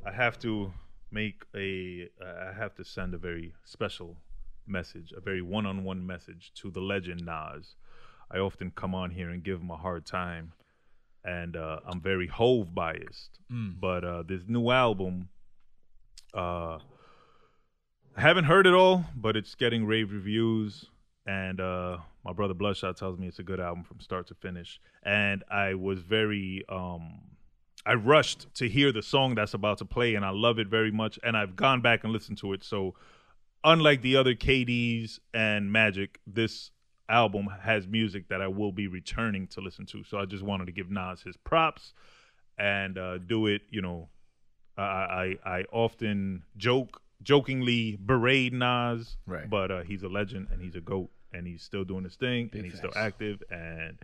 I have to send a very special message, a very one-on-one message to the legend Nas. I often come on here and give him a hard time, and I'm very Hove biased. But this new album, I haven't heard it all, but it's getting rave reviews, and my brother Bludshot tells me it's a good album from start to finish. And I was very, I rushed to hear the song that's about to play, and I love it very much, and I've gone back and listened to it. So unlike the other KDs and Magic, this album has music that I will be returning to listen to. So I just wanted to give Nas his props and do it. You know, I often jokingly berate Nas, right? But he's a legend and he's a GOAT and he's still doing his thing. Big and he's facts. still active, and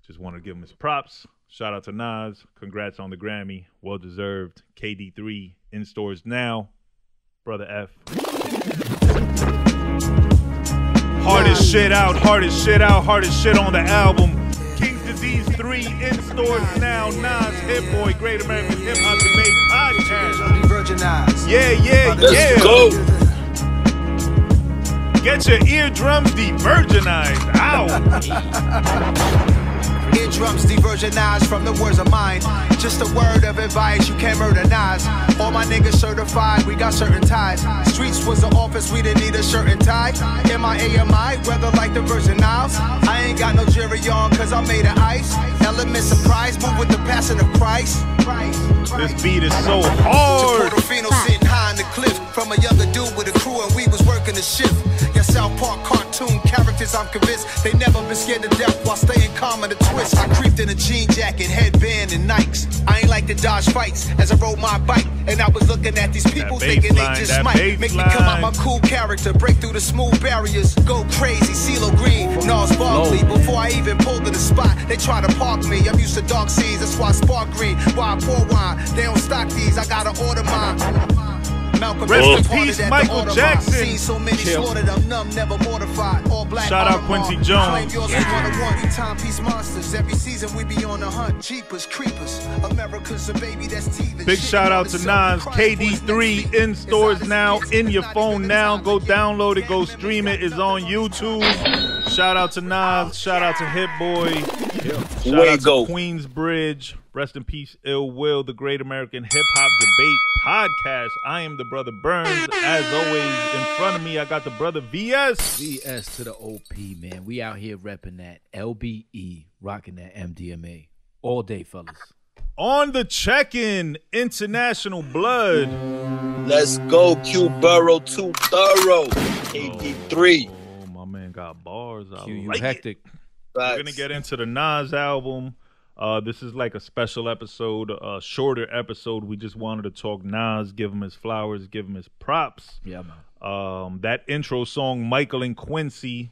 just want to give him his props. Shout out to Nas. Congrats on the Grammy. Well deserved. KD3 in stores now. Brother F. Hardest shit out, hardest shit out, hardest shit on the album. King's Disease 3 in stores now. Nas, Hit Boy, Great American Hip Hop Debate Podcast. Yeah. Let's go. Get your eardrums de-virginized. Ow. Eardrums de-virginized from the words of mine. Just a word of advice, you can't murder Nas. All my niggas certified, we got certain ties. Streets was the office, we didn't need a shirt and tie. M-I-A-M-I, weather like the Virgin Isles. I ain't got no jury on, cause I'm made of ice. Elements of price, move with the passing of Christ. This beat is so hard. Portofino sitting high on the cliff. From a younger dude with a crew and we was working the shift. Your South Park cartoon characters, I'm convinced they never been scared to death while staying calm in the twist. I creeped in a jean jacket, headband, and Nikes. I ain't like to dodge fights as I rode my bike. And I was looking at these people thinking they just might make me come out my cool character, break through the smooth barriers, go crazy, CeeLo Green, Nas Barkley. Before I even pulled to the spot, they try to park me. I'm used to dark seas, that's why I spark green. Why I pour wine, they don't stock these, I gotta order mine. Rest in peace, Michael Jackson. Seen so many slaughtered, I'm numb, never mortified. All black. Shout out Quincy Jones. Timepiece monsters. Every season we be on the hunt. Jeepers, creepers. America's a baby that's teething. Big shout out to Nas. KD3 in stores now, in your phone now. Go download it, go stream it. It's on YouTube. Shout out to Nas. Shout out to Hit Boy. Shout out to Queensbridge. Rest in peace, Ill Will, the Great American Hip Hop Debate Podcast. I am the brother Burnz. As always, in front of me, I got the brother VS. VS to the OP, man. We out here repping that LBE, rocking that MDMA all day, fellas. On the check-in, International Blood. Let's go, Q Burrow, too thorough. KD3. Oh, my man got bars. Q, you like hectic. We're going to get into the Nas album. This is like a special episode, a shorter episode. We just wanted to talk Nas, give him his flowers, give him his props. Yeah, man. That intro song, Michael and Quincy.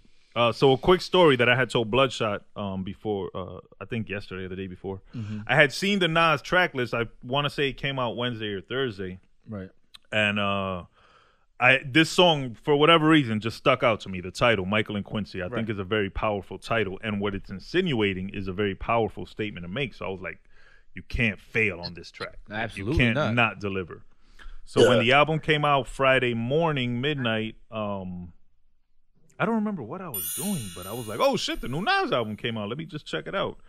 So a quick story that I had told Bludshot before, I think yesterday or the day before. I had seen the Nas track list. I want to say it came out Wednesday or Thursday. Right. And this song, for whatever reason, just stuck out to me. The title, Michael and Quincy, I think is a very powerful title. And what it's insinuating is a very powerful statement to make. So I was like, you can't fail on this track. Absolutely you can't not deliver. So when the album came out Friday morning, midnight, I don't remember what I was doing, but I was like, oh, shit, the new Nas album came out. Let me just check it out.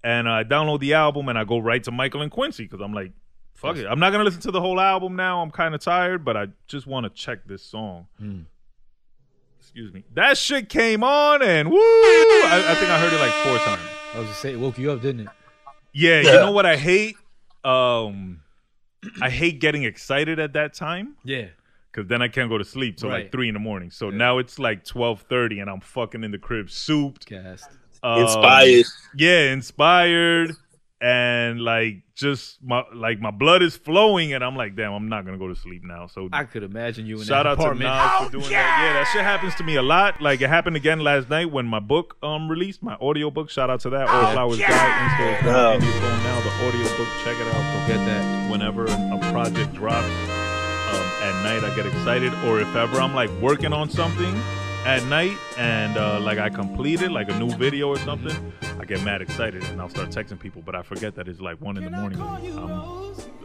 And I download the album, and I go right to Michael and Quincy because I'm like, fuck it. I'm not going to listen to the whole album now. I'm kind of tired, but I just want to check this song. Excuse me. That shit came on, and woo! I think I heard it like 4 times. I was just saying, it woke you up, didn't it? Yeah, you know what I hate? I hate getting excited at that time. Yeah. Because then I can't go to sleep till like 3 in the morning. So now it's like 12:30 and I'm fucking in the crib souped. Gassed. Inspired. Yeah, inspired. And like just my blood is flowing and I'm like, damn, I'm not gonna go to sleep now. So I could imagine you in shout that out apartment. to Nas for doing that. Yeah, that shit happens to me a lot. Like it happened again last night when my book released, my audio book. Shout out to that. All Flowers Die. In your phone now, the audio book. Check it out. Go get that. Whenever a project drops at night, I get excited. Or if ever I'm like working on something at night and like I completed like a new video or something, I get mad excited and I'll start texting people, but I forget that it's like 1 in the morning. I'm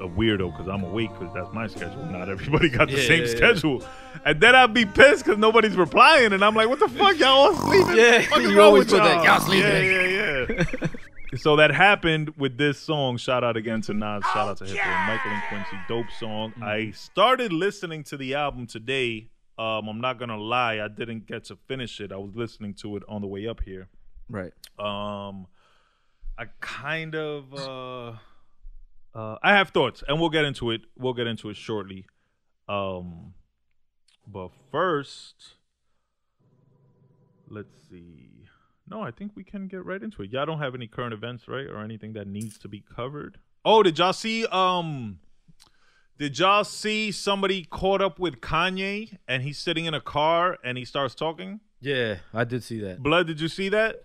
a weirdo because I'm awake because that's my schedule. Not everybody got the same schedule. And then I'll be pissed because nobody's replying and I'm like, what the fuck, y'all all sleeping? Yeah, you always put that, y'all sleeping. Yeah. So that happened with this song. Shout out again to Nas. Shout out to Hippo and Michael and Quincy. Dope song. I started listening to the album today. I'm not gonna lie, I didn't get to finish it. I was listening to it on the way up here. Right. I kind of I have thoughts, and we'll get into it. We'll get into it shortly. But first, let's see. No, I think we can get right into it. Y'all don't have any current events, right, or anything that needs to be covered? Oh, did y'all see? Did y'all see somebody caught up with Kanye and he's sitting in a car and he starts talking? Yeah, I did see that. Blood, did you see that?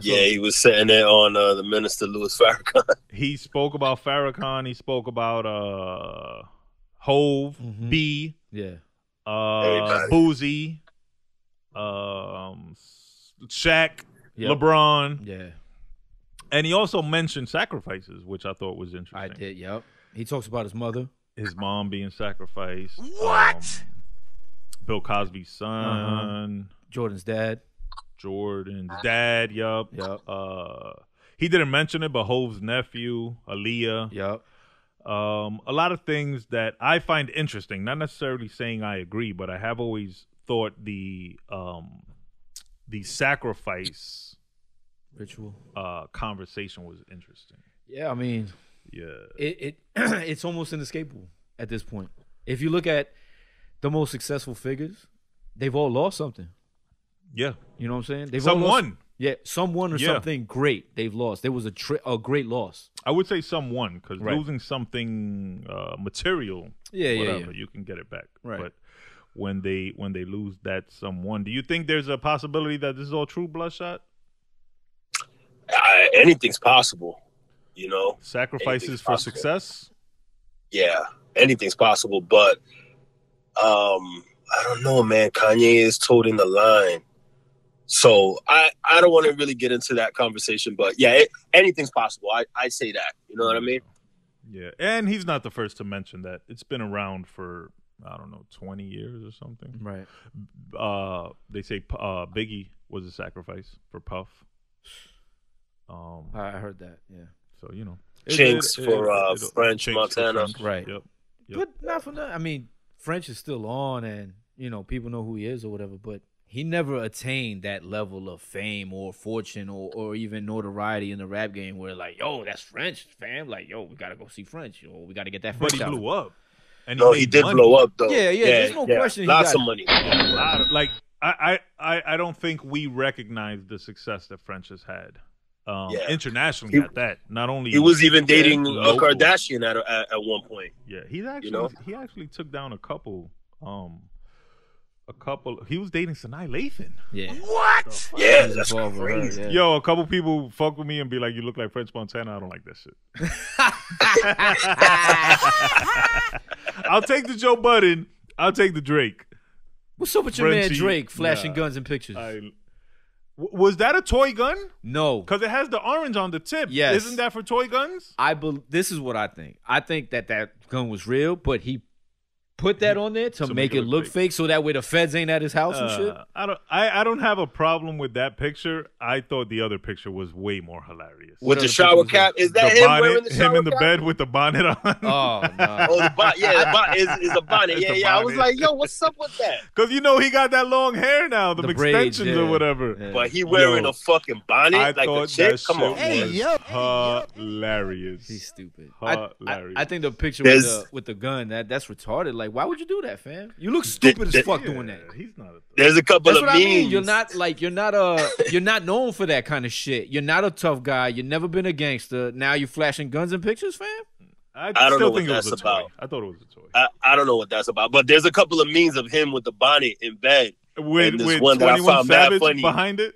Yeah, he was sitting there on the Minister Louis Farrakhan. He spoke about Farrakhan. He spoke about Hove, B, Boozy, Shaq, LeBron. Yeah. And he also mentioned sacrifices, which I thought was interesting. I did, yep. He talks about his mother. His mom being sacrificed. What? Bill Cosby's son. Jordan's dad. Jordan's dad, yup. He didn't mention it, but Hove's nephew, Aaliyah. Yep. A lot of things that I find interesting, not necessarily saying I agree, but I have always thought the sacrifice ritual conversation was interesting. Yeah, I mean, it's almost inescapable at this point. If you look at the most successful figures, they've all lost something. Yeah. You know what I'm saying? They've someone. Someone or something great they've lost. There was a great loss. I would say someone, because losing something material, whatever, you can get it back. Right. But when they lose that someone, do you think there's a possibility that this is all true, Bloodshot? Anything's possible, you know. Sacrifices for success? Yeah, anything's possible, but I don't know, man. Kanye is toting the line. So I don't want to really get into that conversation, but yeah, anything's possible. I say that. You know what I mean? Yeah, and he's not the first to mention that. It's been around for, I don't know, 20 years or something. Right. They say Biggie was a sacrifice for Puff. I heard that, yeah. So, you know. Chinks for French Montana. Right. Yep. But not for that. I mean, French is still on and, you know, people know who he is or whatever, but he never attained that level of fame or fortune or even notoriety in the rap game where like, yo, that's French, fam. Like, yo, we got to go see French. Yo, we got to get that French But he blew up. And he did money. blow up, though. Yeah. There's no question. Lots of money. Like, I don't think we recognize the success that French has had. Internationally at that. Not only he was even dating a Kardashian at one point. Yeah, he actually took down a couple. He was dating Sanaa Lathan. Yeah. What? Yeah, that's crazy. Yeah. Yo, a couple people fuck with me and be like, "You look like French Montana." I don't like that shit. I'll take the Joe Budden. I'll take the Drake. What's up with your man Drake flashing guns in pictures? Was that a toy gun? No, because it has the orange on the tip. Yes, isn't that for toy guns? This is what I think. I think that gun was real, but he put that on there to make it look fake, so that way the feds ain't at his house and shit. I don't have a problem with that picture. I thought the other picture was way more hilarious. With the shower cap, is that him wearing the shower cap? Him in the bed with the bonnet on. Oh no! The bonnet, is a bonnet. Yeah. I was like, yo, what's up with that? Because you know he got that long hair now, the extensions or whatever. Yeah. But he wearing a fucking bonnet like a chick. Come on, hilarious. He's stupid. Hilarious. I think the picture with the gun that's retarded. Like, why would you do that, fam? You look stupid as fuck doing that. He's not. There's a couple of memes. I mean. You're not known for that kind of shit. You're not a tough guy. You've never been a gangster. Now you're flashing guns and pictures, fam. I don't know what that's about. I thought it was a toy. I don't know what that's about. But there's a couple of memes of him with the bonnet in bed. With one that I found mad funny behind him.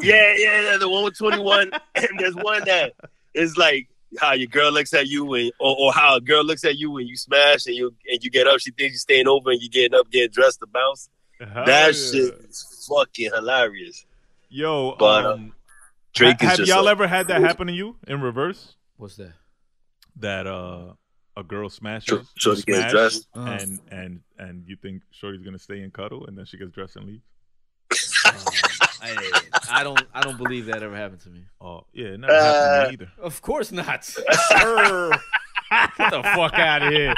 Yeah, the one with 21. And there's one that is like how your girl looks at you or how a girl looks at you when you smash and you get up. She thinks you're staying over and you getting up, getting dressed to bounce. That shit is fucking hilarious. Yo, But Drake is have just y'all ever had that happen to you in reverse? What's that? That a girl smashes, Shorty gets dressed, and you think Shorty's gonna stay and cuddle, and then she gets dressed and leaves. I don't believe that ever happened to me. Oh yeah, it never happened to me either. Of course not. Get the fuck out of here.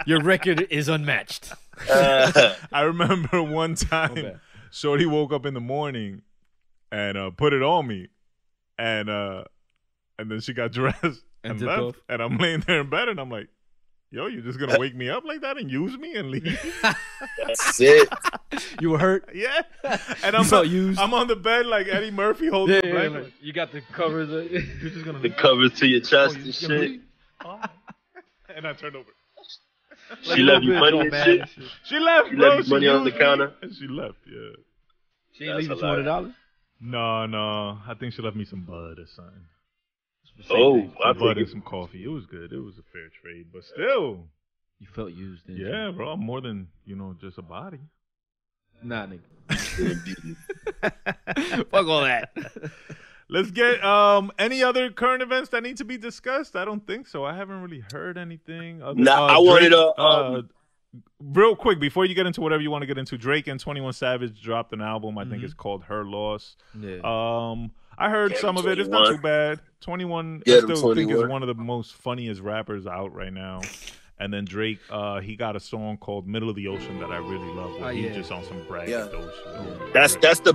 Your record is unmatched. I remember one time, Shorty woke up in the morning and put it on me, and then she got dressed and left, off. And I'm laying there in bed, and I'm like, yo, you're just gonna wake me up like that and use me and leave? That's it. You were hurt? Yeah. And I'm on the bed like Eddie Murphy holding the blanket. Like, you got the covers. You're just gonna the covers to your chest and shit. Oh. And I turned over. She left you money and shit. She left. She left you money on the counter. And she left. Yeah. She ain't leave you $200? No. I think she left me some bud or something. Some bud and some coffee. It was good. It was a fair trade, but still, you felt used. Didn't you? Yeah, bro. I'm more than just a body. Nah, nigga. Fuck all that. Let's get any other current events that need to be discussed. I don't think so. I haven't really heard anything. I wanted to real quick before you get into whatever you want to get into. Drake and 21 Savage dropped an album. I think it's called Her Loss. Yeah. I heard some of it. It's not too bad. 21, I still think is one of the most funniest rappers out right now. And then Drake, he got a song called "Middle of the Ocean" that I really love. Where he's just on some braggadocious. That's the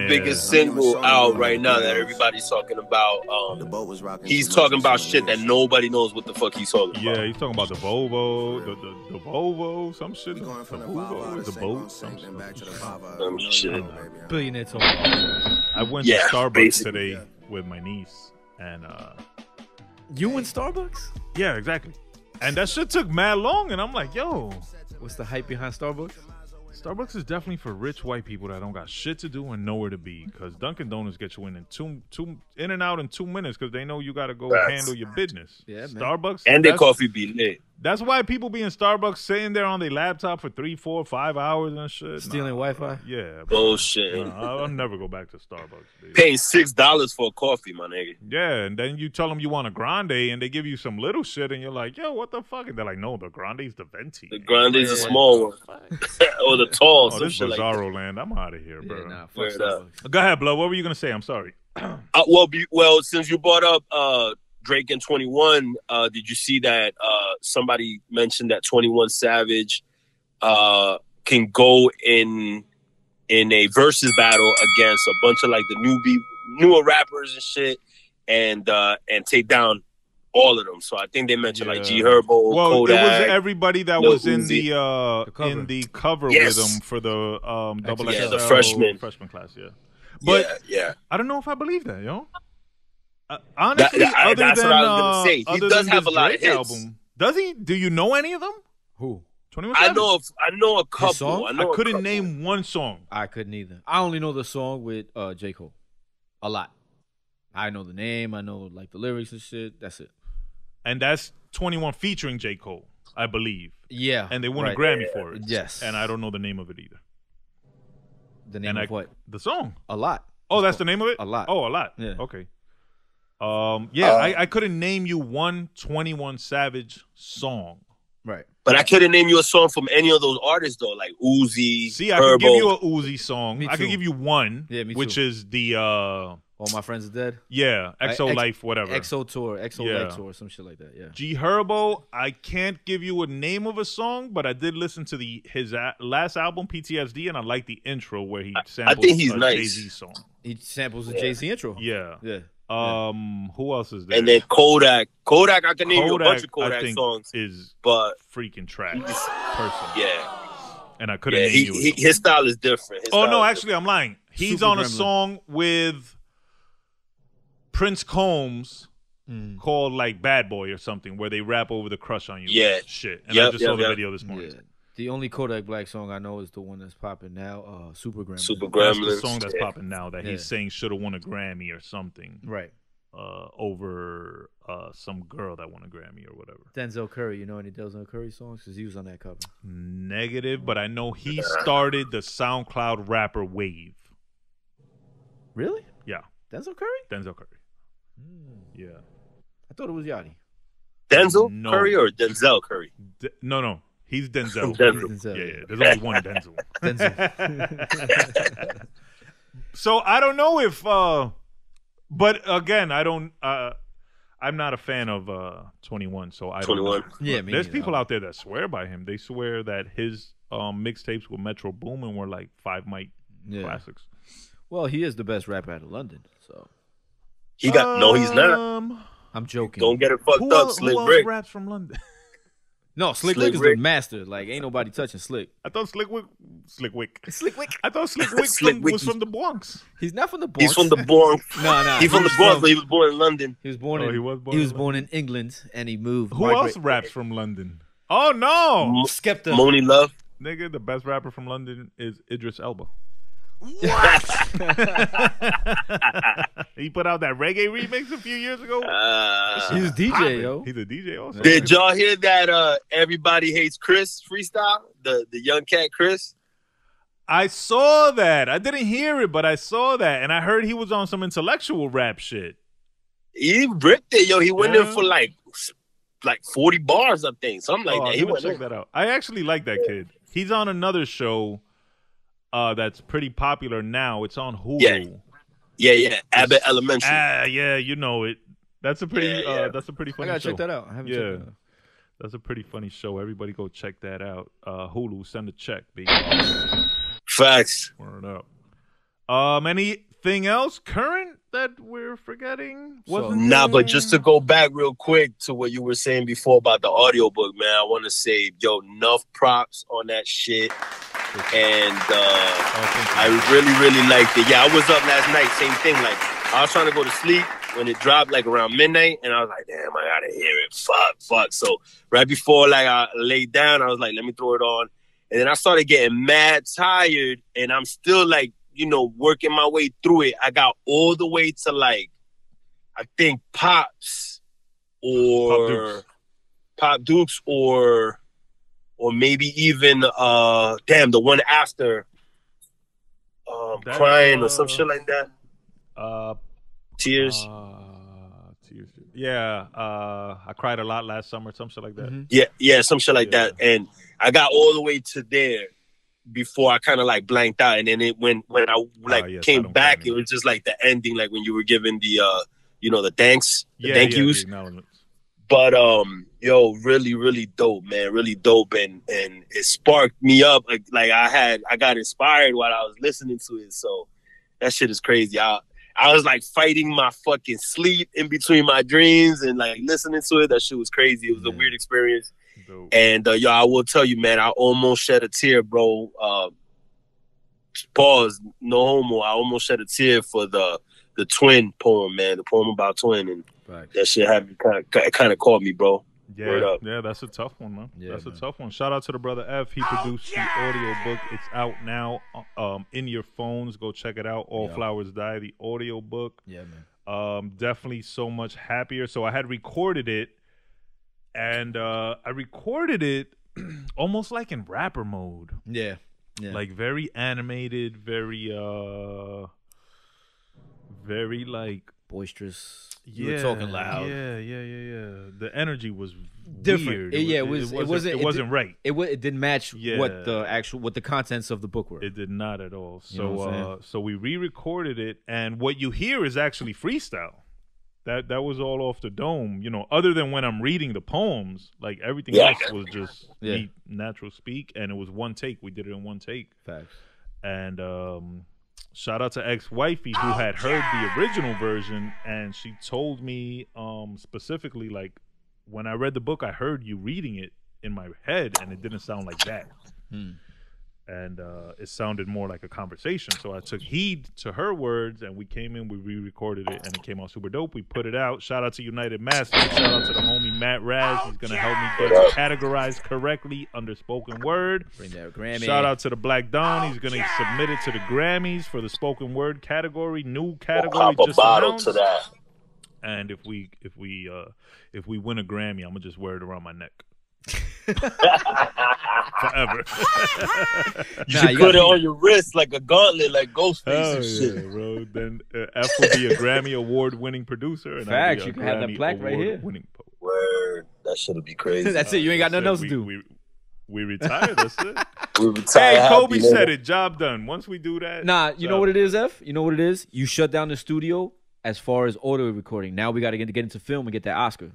biggest single out right now that everybody's talking about. The boat was rocking. He's talking about shit that nobody knows what the fuck he's talking about. Yeah, he's talking about the Volvo, the Volvo, some shit. The Volvo, the boat, some shit. Billionaire talk. I went to Starbucks today with my niece, and you in Starbucks? Yeah, exactly. And that shit took mad long, and I'm like, yo. What's the hype behind Starbucks? Starbucks is definitely for rich white people that don't got shit to do and nowhere to be. Because Dunkin' Donuts get you in in and out in 2 minutes because they know you got to go handle your business. Yeah, man. Starbucks. And their coffee be lit. That's why people be in Starbucks sitting there on their laptop for 3, 4, 5 hours and shit. Stealing Wi-Fi? Yeah. Bullshit. I'll never go back to Starbucks. Dude. Paying $6 for a coffee, my nigga. Yeah, and then you tell them you want a grande and they give you some little shit and you're like, yo, what the fuck? And they're like, no, the grande's the venti. The grande's a small one. Or the tall. Oh, this is Bizarro like land. I'm out of here, bro. Yeah, nah, fuck Starbucks. Go ahead, Blood. What were you going to say? I'm sorry. Well, since you brought up Drake and 21, did you see that somebody mentioned that 21 Savage can go in a versus battle against a bunch of like the newer rappers and shit and take down all of them. So I think they mentioned like G Herbo, Kodak. It was everybody that was in Uzi. the cover with them for the double XL the freshman class. Yeah, but yeah, I don't know if I believe that, yo. Honestly, that's what I was gonna say. He does have a lot of hits. Album, does he? Do you know any of them? Who? 21 Savage? I know a couple. I couldn't name one song. I couldn't either. I only know the song with J. Cole. A lot. I know the name. I know like the lyrics and shit. That's it. And that's 21 featuring J. Cole, I believe. Yeah. And they won a Grammy for it. Yes. And I don't know the name of it either. The name of what? The song. A Lot. Oh, that's the name of it? A Lot. Oh, A Lot. Yeah. Okay. I couldn't name you one 21 Savage song. Right. But I couldn't name you a song from any of those artists though, like Uzi. See, I could give you a Uzi song. I could give you one, which is the All My Friends Are Dead. Yeah, EXO Life, whatever. EXO Tour, Life Tour, some shit like that. Yeah. G Herbo, I can't give you a name of a song, but I did listen to his last album, PTSD, and I like the intro where he samples Jay-Z song. He samples the Jay-Z intro. Yeah. Yeah. Who else is there? And then Kodak, I can name you a bunch of Kodak songs. But freaking trash person. Yeah. And I couldn't name you. His style is different. Actually, I'm lying. He's on a song with Prince Combs called like Bad Boy or something, where they rap over the crush on you. Yeah. Shit. And I just saw the video this morning. Yeah. The only Kodak Black song I know is the one that's popping now, Super Gremlins. Super Gremlins. That's the song that's popping now that he's saying should have won a Grammy or something. Right. over some girl that won a Grammy or whatever. Denzel Curry, you know any Denzel Curry songs? Because he was on that cover. Negative, but I know he started the SoundCloud rapper wave. Really? Yeah. Denzel Curry? Denzel Curry. Yeah. I thought it was Yachty. Denzel Curry or Denzel Curry? No. He's Denzel. Denzel. Yeah. There's only one Denzel. Denzel. So I don't know if, but again, I don't. I'm not a fan of 21, so I don't 21. know. Yeah, There's people out there that swear by him. They swear that his mixtapes with Metro Boomin were like 5 mic classics. Well, he is the best rapper out of London, so. He got no, he's not. I'm joking. Don't get it fucked up, Slick who else Rick. raps from London? No, Slick Rick is the master. Like, ain't nobody touching Slick. I thought Slick Wick. I thought Slick Wick was from the Bronx. He's not from the Bronx. He's from the Bronx. No. He's from the Bronx, but he was born in London. He was born in England, and he moved. Who else raps from London? Oh, no. Skepta. Moni Love. Nigga, the best rapper from London is Idris Elba. What? He put out that reggae remix a few years ago. He's a DJ, yo. He's a DJ also. Did y'all hear that Everybody Hates Chris freestyle? The young cat Chris? I saw that. I didn't hear it, but I saw that. And I heard he was on some intellectual rap shit. He ripped it, yo. He went in for like 40 bars, I think. Something like that. He went check that out. I actually like that kid. He's on another show that's pretty popular now. It's on Hulu. Yeah. Abbott Elementary. Yeah, you know it. That's a pretty that's a pretty funny show. I gotta check that out. I haven't checked that out. That's a pretty funny show. Everybody go check that out. Hulu, send a check, baby. Facts. Word up. Anything else current that we're forgetting? But just to go back real quick to what you were saying before about the audiobook, man, I want to say, enough props on that shit. And I really liked it. Yeah, I was up last night, same thing. Like, I was trying to go to sleep when it dropped like around midnight, and I was like, damn, I gotta hear it. Fuck. So right before like I laid down, I was like, let me throw it on. And then I started getting mad tired, and I'm still like, working my way through it. I got all the way to like, I think Pops or Pop Dukes or maybe even the one after Crying or some shit like that. Tears. Yeah, I cried a lot last summer, some shit like that. Mm-hmm. Yeah, some shit like that. And I got all the way to there before I kind of like blanked out. And then when I came back, it was just like the ending, like when you were giving the the thanks, thank yous. But really, really dope, man. Really dope, and it sparked me up. Like I got inspired while I was listening to it. So that shit is crazy. I was like fighting my fucking sleep in between my dreams and like listening to it. That shit was crazy. It was a weird experience. Dope. And I will tell you, man, I almost shed a tear, bro. Pause, no homo. I almost shed a tear for the Twin poem, man. The poem about Twin, and that shit had me kind of caught me, bro. Yeah, that's a tough one, man. Yeah, that's a tough one. Shout out to the brother F. He produced the audio book. It's out now in your phones. Go check it out. All Flowers Die, the audio book. Yeah, man. Definitely so much happier. So I had recorded it, and I recorded it almost like in rapper mode. Yeah. Like very animated, very like boisterous. You were talking loud. Yeah. The energy was different. Weird. It wasn't right. It didn't match what the contents of the book were. It did not at all. So so we re-recorded it, and what you hear is actually freestyle. That was all off the dome. Other than when I'm reading the poems, like everything else was just me natural speak, and it was one take. We did it in one take. Facts. And shout out to ex-wifey who had heard the original version, and she told me specifically, like, when I read the book, I heard you reading it in my head, and it didn't sound like that. And it sounded more like a conversation. So I took heed to her words, and we came in, we re-recorded it, and it came out super dope. We put it out. Shout out to United Masters. Shout out to the homie Matt Raz. He's going to help me get it categorized correctly under spoken word. Bring that Grammy. Shout out to the Black Don. He's going to submit it to the Grammys for the spoken word category. New category Pop a just bottle announced. to that. And if we win a Grammy, I'm gonna just wear it around my neck. Forever. You should put it on your wrist like a gauntlet, like Ghostface and shit. Bro. Then F will be a Grammy award-winning producer, and Facts, I'll be a you can have that Grammy plaque right here. award-winning poet. Word, that should be crazy. That's it. You ain't got nothing else to do. We retired. That's it. We retired. Hey, Kobe happy, said nigga. it. Job done. Once we do that. Nah, you know what it is, F? You know what it is? You shut down the studio as far as audio recording. Now we got to get into film and get that Oscar.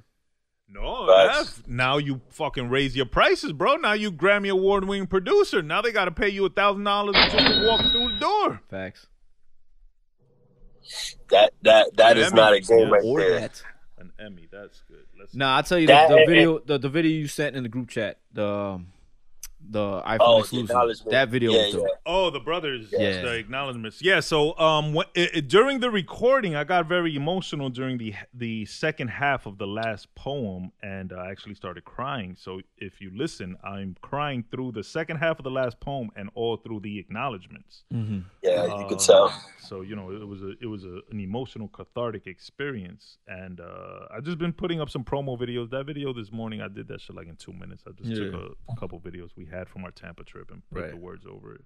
No, Facts. F. Now you fucking raise your prices, bro. Now you Grammy award-winning producer. Now they got to pay you $1,000 just to walk through the door. Facts. That is Emmy. not a game right Or there. that. An Emmy. That's good. Nah, I'll tell you That- the video the video you sent in the group chat, the iPhone Oh, the exclusive. acknowledgement. That video was dope. Oh, the brothers, Yeah. the acknowledgments. Yeah, so during the recording, I got very emotional during the second half of the last poem, and I actually started crying. So if you listen, I'm crying through the second half of the last poem and all through the acknowledgments. Yeah, you could tell. So it was an emotional, cathartic experience, and I've just been putting up some promo videos. That video this morning, I did that shit like in 2 minutes. I just took a couple videos we had from our Tampa trip and put the words over it.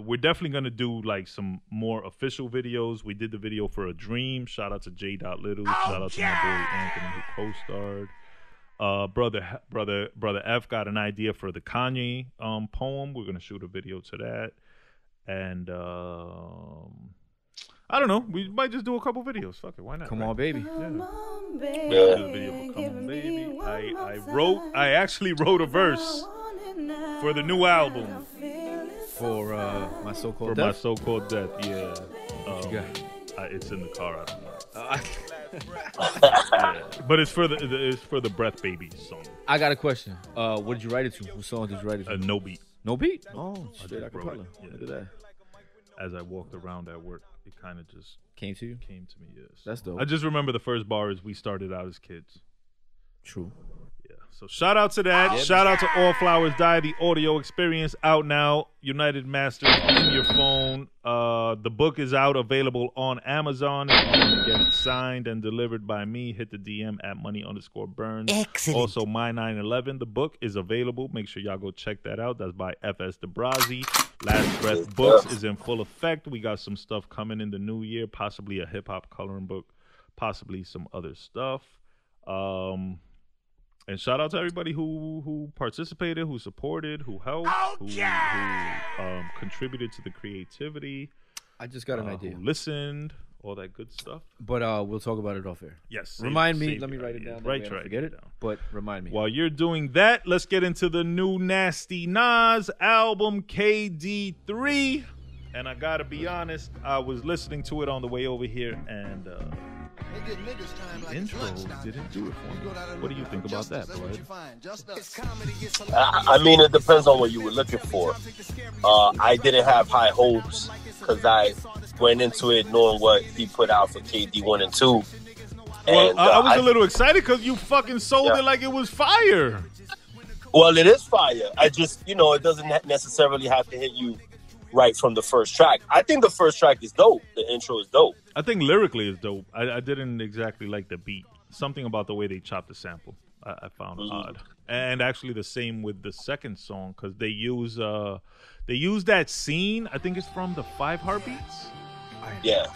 We're definitely gonna do like some more official videos. We did the video for A Dream. Shout out to J. Little. Shout out to my boy Anthony who co-starred. Brother F got an idea for the Kanye poem. We're gonna shoot a video to that. And I don't know. We might just do a couple videos. Fuck it, why not? Come on, baby. Yeah. Yeah. Do the video for Come On Baby. I actually wrote a verse for the new album For my so-called for my death. so-called death. Yeah. got? It's in the car. I don't know. Yeah. But it's for the Breath Baby song. I got a question. What did you write it to? What song did you write it to? No beat. No beat? Oh, straight just wrote acapella. it, yeah. Look at that. As I walked around at work, it kind of just Came to you? came to me. Yes. That's dope. I just remember the first bar is we started out as kids. True. Yeah. So shout out to that. Shout out to All Flowers Die, the audio experience out now. United Masters in your phone. The book is out, available on Amazon. If you want to get it signed and delivered by me, hit the DM at money_Burnz. Excellent. Also, My 9/11, the book is available. Make sure y'all go check that out. That's by F.S. DeBrazi. Last Breath Books is in full effect. We got some stuff coming in the new year, possibly a hip-hop coloring book, possibly some other stuff. And shout out to everybody who participated, who supported, who helped, who contributed to the creativity. I just got an idea. Who listened, all that good stuff. But we'll talk about it off air. Yes. Remind me. save Let me your write it ideas. down. that Right, way I don't right. forget it. Down. But remind me. While you're doing that, let's get into the new Nasty Nas album, KD3. And I gotta be honest, I was listening to it on the way over here, and the intro didn't do it for me. What do you think about that, bro? I mean, it depends on what you were looking for. I didn't have high hopes because I went into it knowing what he put out for KD 1 and 2. Well, And, I was a little excited because you fucking sold it like it was fire. Well, it is fire. I just, it doesn't necessarily have to hit you right from the first track. I think the first track is dope. The intro is dope. I think lyrically is dope. I didn't exactly like the beat. Something about the way they chopped the sample I found odd. And actually the same with the second song because they use that scene. I think it's from the 5 Heartbeats. Yeah.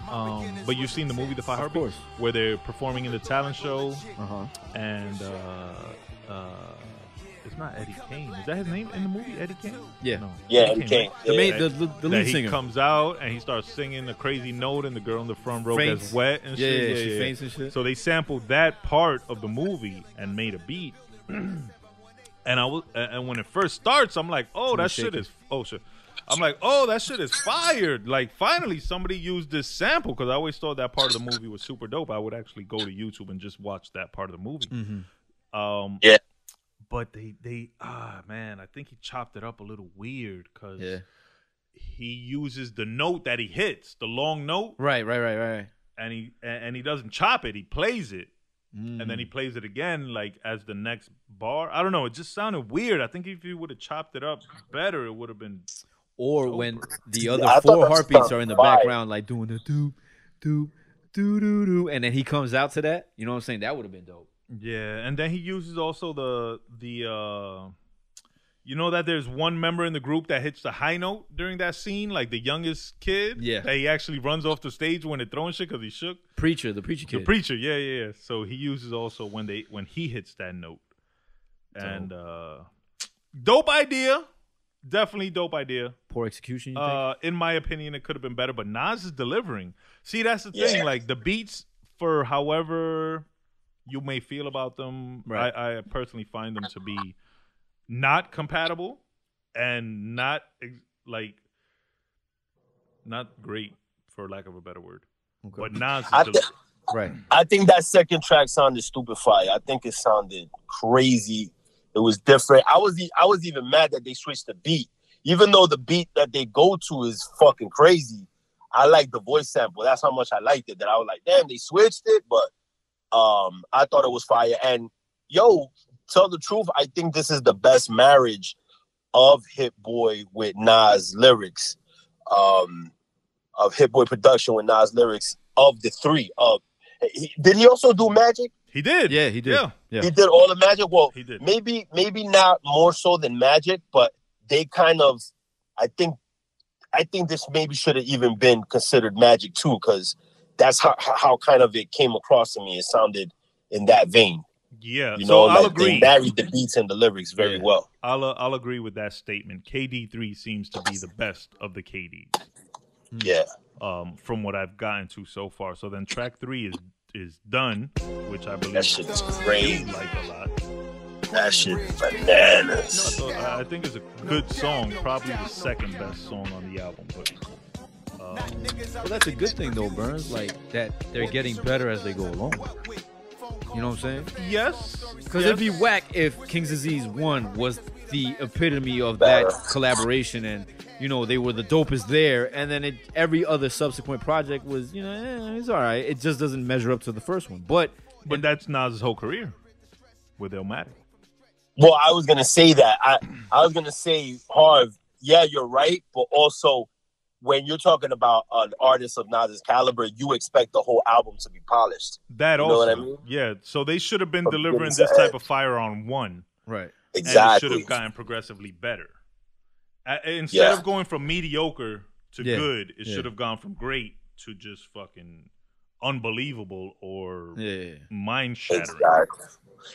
But you've seen the movie The 5 Heartbeats, where they're performing in the talent show, and it's not Eddie Kane. Is that his name in the movie? Eddie Kane? Yeah. No. Yeah, Eddie Kane. The That lead he singer. comes out and he starts singing a crazy note, and the girl in the front row Faints. gets wet and shit. Yeah, she faints and shit. So they sampled that part of the movie and made a beat. And when it first starts, I'm like, oh, that shit is I'm like, oh, that shit is fired. Like, finally, somebody used this sample because I always thought that part of the movie was super dope. I would actually go to YouTube and just watch that part of the movie. Yeah. But man, I think he chopped it up a little weird because he uses the note that he hits, the long note. Right. And he doesn't chop it. He plays it. And then he plays it again, like, as the next bar. I don't know. It just sounded weird. I think if he would have chopped it up better, it would have been... Or when the other I thought 4 that heartbeats sounded are in the fire. background, like doing the doop, doop, doo doo doo, and then he comes out to that. You know what I'm saying? That would have been dope. Yeah, and then he uses also you know that there's one member in the group that hits the high note during that scene, like the youngest kid. Yeah. That he actually runs off the stage when they're throwing shit because he shook. The preacher kid. The preacher, yeah. So he uses also when he hits that note. And dope idea. Definitely dope idea. Poor execution, you think? In my opinion, it could have been better, but Nas is delivering. See, that's the thing. Like the beats, for however you may feel about them, right. I personally find them to be not compatible and not great, for lack of a better word. Okay. But Nas is right. I think that second track sounded stupid fire. I think it sounded crazy. It was different. I was even mad that they switched the beat. Even though the beat that they go to is fucking crazy, I like the voice sample. That's how much I liked it. That I was like, damn, they switched it, but I thought it was fire. And yo, tell the truth, I think this is the best marriage of Hit Boy with Nas lyrics, of Hit Boy production with Nas lyrics of the three. Did he also do Magic? He did. Yeah, he did. Yeah. He did all the Magic. Well, he did. Maybe not more so than Magic, but they kind of. I think this maybe should have even been considered Magic too, because that's how kind of it came across to me. It sounded in that vein. Yeah, you so know, I'll like agree. They married the beats and the lyrics very well. I'll agree with that statement. KD3 seems to be the best of the KDs. Yeah. From what I've gotten to so far. So then track 3 is done, which I believe that shit's great. Like a lot. That shit bananas. I think it's a good song, probably the second best song on the album. But well, that's a good thing though, Burnz. Like that they're getting better as they go along. You know what I'm saying? Yes. Because it'd be whack if King's Disease 1 was the epitome of that collaboration, and you know they were the dopest there, and then every other subsequent project was, you know, it's all right. It just doesn't measure up to the first one. But that's Nas' whole career with Illmatic. Well, I was gonna say that. I was gonna say, Harv, yeah, you're right, but also when you're talking about an artist of Nas's caliber, you expect the whole album to be polished. That you also, know what I mean? Yeah. So they should have been delivering this type of fire on 1, right? Exactly. And it should have gotten progressively better. Instead of going from mediocre to good, it should have gone from great to just fucking unbelievable or mind-shattering. Exactly.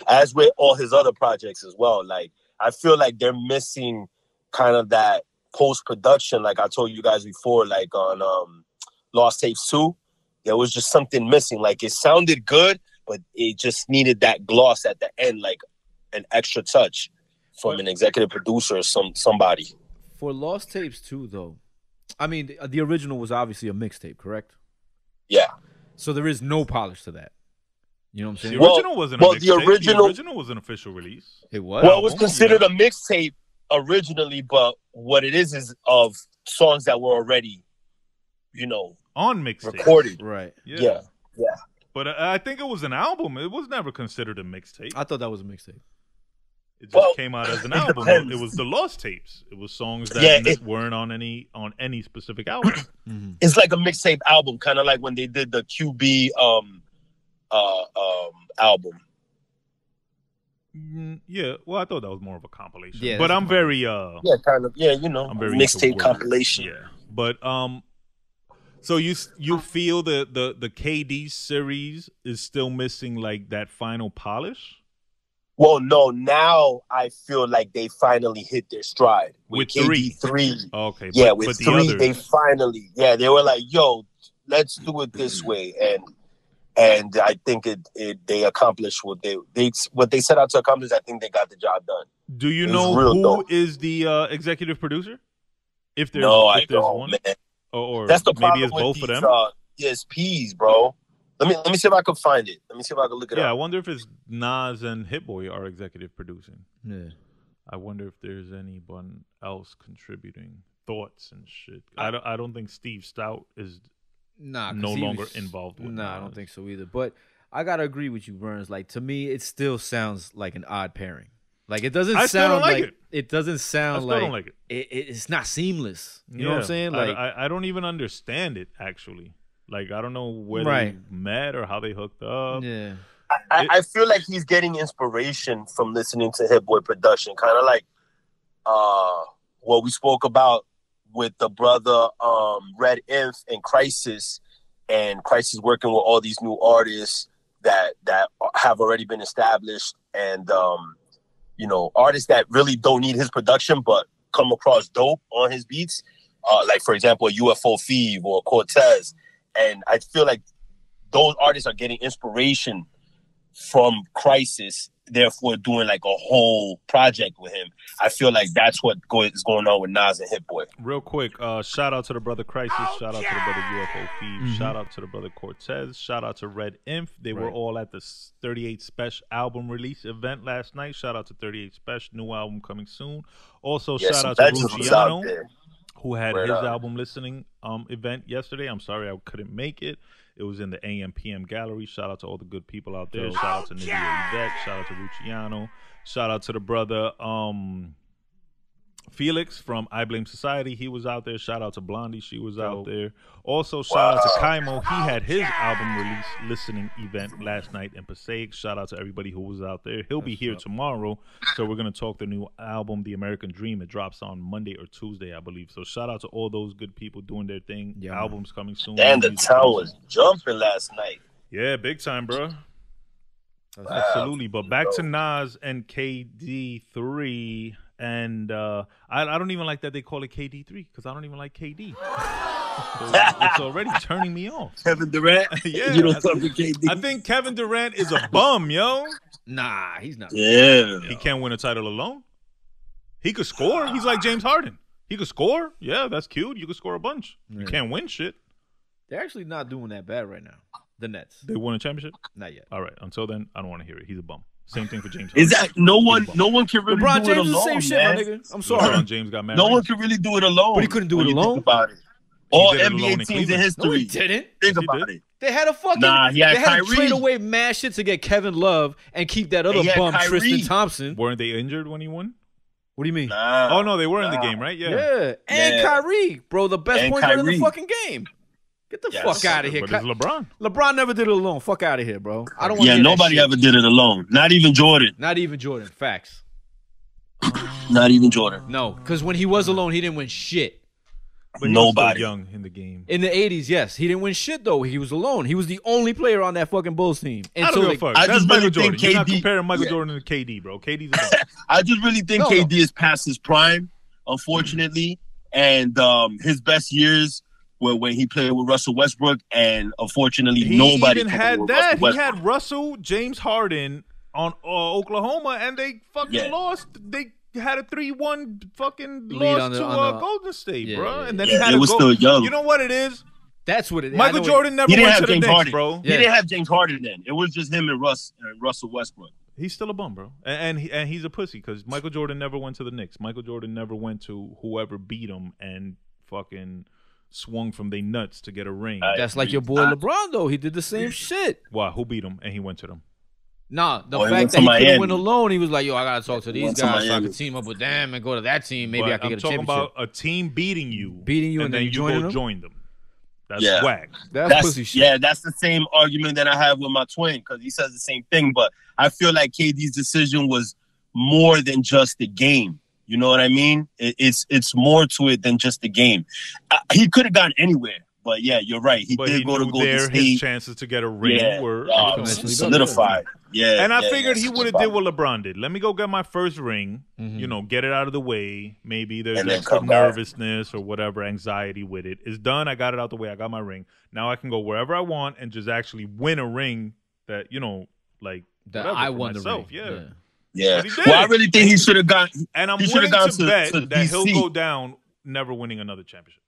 As with all his other projects as well. Like, I feel like they're missing kind of that post-production, like I told you guys before, like on Lost Tapes 2, there was just something missing. Like, it sounded good, but it just needed that gloss at the end, like an extra touch from an executive producer or somebody. For Lost Tapes 2, though, I mean, the original was obviously a mixtape, correct? Yeah. So there is no polish to that. You know what I'm saying? The original wasn't a mixtape. The original was an official release. It was? Well, it was considered a mixtape originally, but what it is of songs that were already, you know, on mixtape, recorded. Right. Yeah. But I think it was an album. It was never considered a mixtape. I thought that was a mixtape. It just came out as an album. Depends. It was the Lost Tapes. It was songs that weren't on any specific album. Mm-hmm. It's like a mixtape album, kind of like when they did the QB album. Yeah, well, I thought that was more of a compilation. Yeah, but I'm very kind of, you know, I'm very mixtape compilation. Yeah, but so you feel the KD series is still missing like that final polish? Well, no. Now I feel like they finally hit their stride with KD3. Okay, yeah, with 3, they finally, they were like, "Yo, let's do it this way," and I think they accomplished what they set out to accomplish. I think they got the job done. Do you know who is the executive producer? If there's I there's don't, one, man. or that's the maybe problem it's both with of these, them. ESPs, bro. Let me see if I can find it. Let me see if I can look it up. Yeah, I wonder if it's Nas and Hit Boy are executive producing. Yeah. I wonder if there's anyone else contributing thoughts and shit. I don't think Steve Stout is no longer involved with. I don't think so either. But I gotta agree with you, Burnz. Like, to me, it still sounds like an odd pairing. Like, it doesn't sound like it doesn't sound like, don't like it. It's not seamless. You know what I'm saying? Like, I don't even understand it actually. Like, I don't know where Right. they met or how they hooked up. Yeah. I feel like he's getting inspiration from listening to Hit Boy production, kind of like what we spoke about with the brother Red Inf and Crisis working with all these new artists that have already been established, and you know, artists that really don't need his production but come across dope on his beats, like for example a UFO Feeve or Cortez. And I feel like those artists are getting inspiration from Crisis, therefore doing like a whole project with him. I feel like that's what is going on with Nas and Hit Boy. Real quick, shout out to the brother Crisis, shout out to the brother UFO Feeve, shout out to the brother Cortez, shout out to Red Inf. They were all at the 38 Special album release event last night. Shout out to 38 Special, new album coming soon. Also, shout out to Luciano, who had his album listening event yesterday. I'm sorry I couldn't make it. It was in the AM PM gallery. Shout out to all the good people out there. Shout out to Nidia Yvette. Shout out to Luciano. Shout out to the brother Felix from I Blame Society. He was out there. Shout out to Blondie. She was out there. Also, shout out to Kaimo. He had his album release listening event last night in Passaic. Shout out to everybody who was out there. He'll be here tomorrow. So we're going to talk the new album, The American Dream. It drops on Monday or Tuesday, I believe. So shout out to all those good people doing their thing. Yeah. Albums coming soon. And the town was jumping last night. Yeah, big time, bro. Absolutely. But back to Nas and KD3. And I don't even like that they call it KD3 because I don't even like KD. So it's already turning me off. Kevin Durant? Yeah. You don't talk to KD? I think Kevin Durant is a bum, yo. Nah, he's not. Yeah. He can't win a title alone. He could score. He's like James Harden. He could score. Yeah, that's cute. You could score a bunch. You can't win shit. They're actually not doing that bad right now. The Nets. They won a championship? Not yet. All right. Until then, I don't want to hear it. He's a bum. Same thing for James Harden. Is that no one can really LeBron do it James is the alone, same shit, man. my nigga. I'm sorry. LeBron James got married. No one can really do it alone. But he couldn't do it when you alone. Think about it. All did it alone NBA in teams Cleveland. in history. No, he didn't. Think Yes, he about did. it. They had a fucking. Nah, he had they had to Kyrie. trade away mad shit to get Kevin Love and keep that other he had bum Kyrie. Tristan Thompson. Weren't they injured when he won? What do you mean? Nah. Oh, no, they were in the game, right? Yeah. Yeah, and Yeah. Kyrie, bro, the best And point guard in the Kyrie. fucking game. Get the Yes. fuck out of here. But it's LeBron. LeBron never did it alone. Fuck out of here, bro. I don't want to Yeah, nobody ever did it alone. Not even Jordan. Not even Jordan. Facts. Not even Jordan. No, because when he was alone, he didn't win shit. But he was Nobody. still young in the game. In the 80s, yes. He didn't win shit, though. He was alone. He was the only player on that fucking Bulls team. I don't give a fuck. I That's just Michael really Jordan. think You're not KD comparing Michael yeah. Jordan to KD, bro. KD's a bum. I just really think No, KD is past his prime, unfortunately. And his best years were when he played with Russell Westbrook, and unfortunately, He nobody even can had with that. Russell He Westbrook. had Russell, James Harden on Oklahoma, and they fucking Yeah. lost. They had a 3-1 fucking Lead loss on the- to on the- Golden State, Yeah, bro. yeah, And then yeah. he had It to was go. still young. You know what it is? That's what it is. Michael Jordan never He didn't went have to the James Knicks, Harden. bro. He didn't have James Harden then. It was just him and Russell Westbrook. He's still a bum, bro. And he's a pussy because Michael Jordan never went to the Knicks. Michael Jordan never went to whoever beat him and fucking swung from their nuts to get a ring. That's like your boy LeBron, though. He did the same shit. Why? Who beat him and he went to them? Nah, the Well, he fact went that to he couldn't Miami. win alone, he was like, yo, I got to talk to these went to guys so I Miami. can team up with them and go to that team. Maybe I But can I'm get a talking championship. about a team beating you. And then you you joining go them? join them. That's Yeah. whack. That's pussy shit. Yeah, that's the same argument that I have with my twin because he says the same thing. But I feel like KD's decision was more than just the game. You know what I mean? It's more to it than just the game. He could have gone anywhere, but yeah, you're right. He But did he go to knew Golden there his State. chances to get a ring Yeah, were exponentially solidified. Yeah, and I yeah, figured yeah, he would have did what LeBron did. Let me go get my first ring, you know, get it out of the way. Maybe there's And then just come back. nervousness or whatever, anxiety with it. It's done. I got it out the way. I got my ring. Now I can go wherever I want and just actually win a ring that, you know, like That whatever, I for won myself. the ring. Yeah. Yeah. But he did Well, I it. really think he should have gone. And I'm He shoulda willing gone to bet to that he'll DC. go down never winning another championship.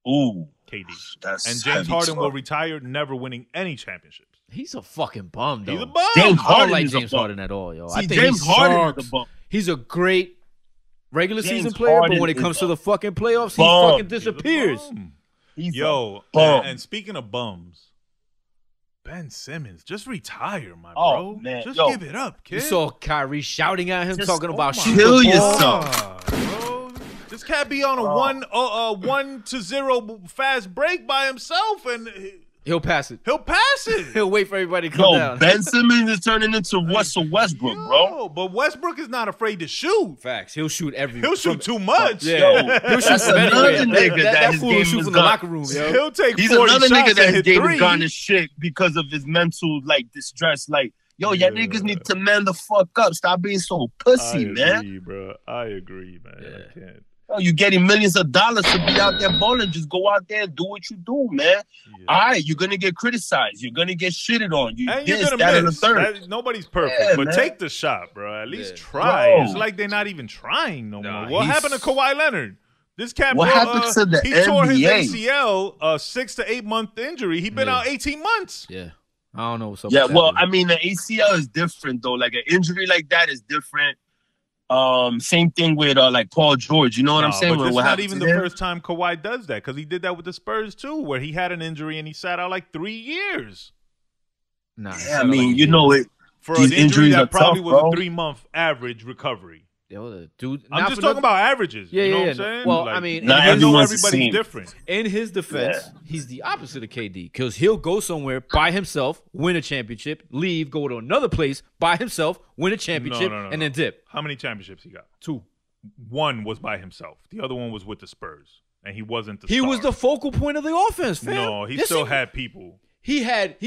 Ooh, KD. that's And James heavy Harden will talk. retire never winning any championships. He's a fucking bum, though. He's a bum. James I Harden don't like is a James bum. Harden at all, yo. I See, think James he Harden sucks. is a bum. He's a great regular James season player, but Harden when it is comes a to the fucking playoffs, he bum. fucking He's a disappears. bum. He's Yo, a bum. and speaking of bums, Ben Simmons, just retire, my Oh, bro. man. Just Yo. give it up, kid. You saw Kyrie shouting at him, Just talking about kill shooting the ball. yourself. Bro. Just This cat be on a 1-0 fast break by himself, and He'll pass it. he'll pass it. He'll wait for everybody to come Yo, down. Ben Simmons is turning into Russell Westbrook, bro. But Westbrook is not afraid to shoot. Facts. He'll shoot every. He'll shoot too much. Yeah. Yo, He'll shoot that's from another anywhere. nigga that his fool game will shoot was from the gone. locker room, yo. He'll take He's 40 another shots nigga and that his hit game three. has gone to shit because of his mental distress. Like, yo, y'all niggas need to man the fuck up. Stop being so pussy, I man. agree, bro. I agree, man. I can't. Yo, you getting millions of dollars to be out there balling. Just go out there and do what you do, man. Yeah. All right, you're gonna get criticized. You're gonna get shitted on. You And you're this, gonna that, and the miss. third. Nobody's perfect, Yeah, but man. take the shot, bro. At least Yeah. try. Bro. It's like they're not even trying no Nah, more. What he's- happened to Kawhi Leonard? This cat, What happened to the he tore his NBA? ACL, 6 to 8 month injury. He been out 18 months. Yeah. I don't know what's up. Yeah, with well, that, I mean, the ACL is different though. Like an injury like that is different. Same thing with like Paul George. You know what I'm saying? But this is What not happened even to the him? first time Kawhi does that, because he did that with the Spurs too, where he had an injury and he sat out like 3 years Nah, Yeah, I mean, you know it. for These an injury injuries that are probably tough, was bro. a 3-month average recovery. Yo, the dude. I'm not just for talking about averages. Yeah, you know yeah, what I'm yeah. saying? Well, Like, I mean, Not I know everyone's the everybody's same. different. In his defense, he's the opposite of KD because he'll go somewhere by himself, win a championship, leave, go to another place by himself, win a championship, No. and then dip. How many championships he got? 2. One was by himself. The other one was with the Spurs, and he wasn't the He star. was the focal point of the offense, fam. No, he Yes, still had people. He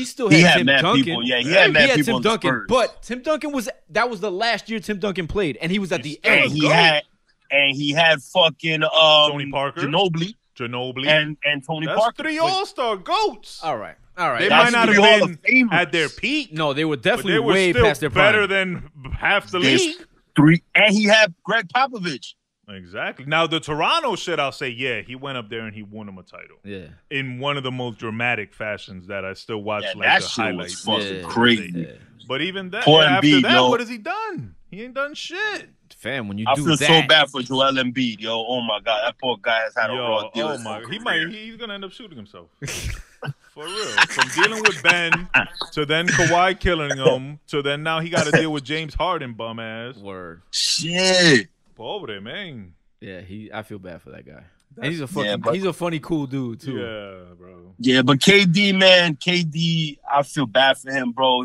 still He had had Tim mad Duncan. people. Yeah, he had mad people Tim on the Duncan, Spurs. but Tim Duncan was the last year Tim Duncan played, and he was at the still end. And Let's he had fucking Tony Parker. Ginobili Ginobili. and Tony That's Parker. 3 All-Star GOATs. All right. They That's might not three Hall have of been Famers. at their peak, No, they were but definitely they were way still past their prime. better than half the There's league. 3, and he had Greg Popovich. Exactly. Now, the Toronto shit, I'll say, yeah, he went up there and he won him a title. Yeah. In one of the most dramatic fashions that I still watch, Yeah, like that the shit highlights. was fucking Yeah. crazy. Yeah. But even that, Poor after Embiid, that, yo. what has he done? He ain't done shit. Fam, when you I do feel that, so bad for Joel Embiid, yo. Oh my god, that poor guy has had a raw Yo, deal. oh his my, whole he's career. gonna end up shooting himself. For real. From dealing with Ben to then Kawhi killing him to then now he got to deal with James Harden bum ass. Word. Shit. Pobre man. Yeah, I feel bad for that guy. And he's a fucking, Yeah, but- he's a funny, cool dude too. Yeah, bro. Yeah, but KD, man, KD, I feel bad for him, bro.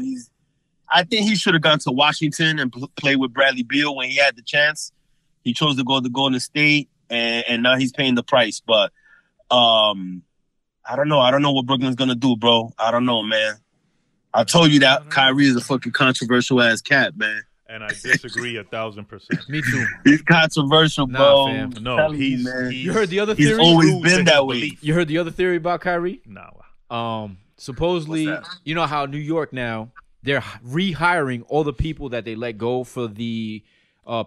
I think he should have gone to Washington and play with Bradley Beal when he had the chance. He chose to go to Golden State, and now he's paying the price. But I don't know. I don't know what Brooklyn's gonna do, bro. I don't know, man. I told you that Kyrie is a fucking controversial ass cat, man. And I disagree 1,000%. Me too. He's controversial, Nah, bro. fam. I'm No, telling he's, you, man. You heard the other He's theory? always True been to that his way. belief. You heard the other theory about Kyrie? No. Supposedly, What's that? you know how New York now, they're rehiring all the people that they let go for the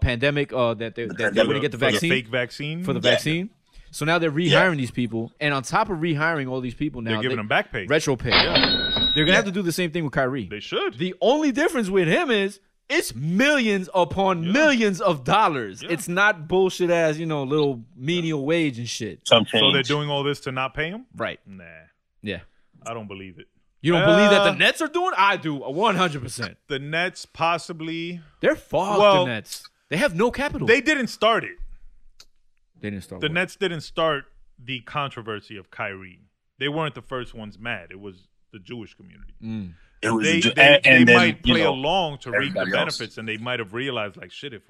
pandemic, that they're going to get the For vaccine. fake vaccine? For the Yeah. vaccine. So now they're rehiring these people. And on top of rehiring all these people now, They're giving them back pay. retro pay. They're going to have to do the same thing with Kyrie. They should. The only difference with him is it's millions upon millions of dollars. Yeah. It's not bullshit ass, little menial wage and shit. Some So they're change. doing all this to not pay him? Right. Nah. Yeah. I don't believe it. You don't believe that the Nets are doing? I do, 100%. The Nets possibly. They're fucked, Well, the Nets. They have no capital. They didn't start it. They didn't start The what? Nets didn't start the controversy of Kyrie. They weren't the first ones mad. It was the Jewish community. It was They, and then, might you play know, along to reap the everybody else. benefits, and they might have realized, like, shit, if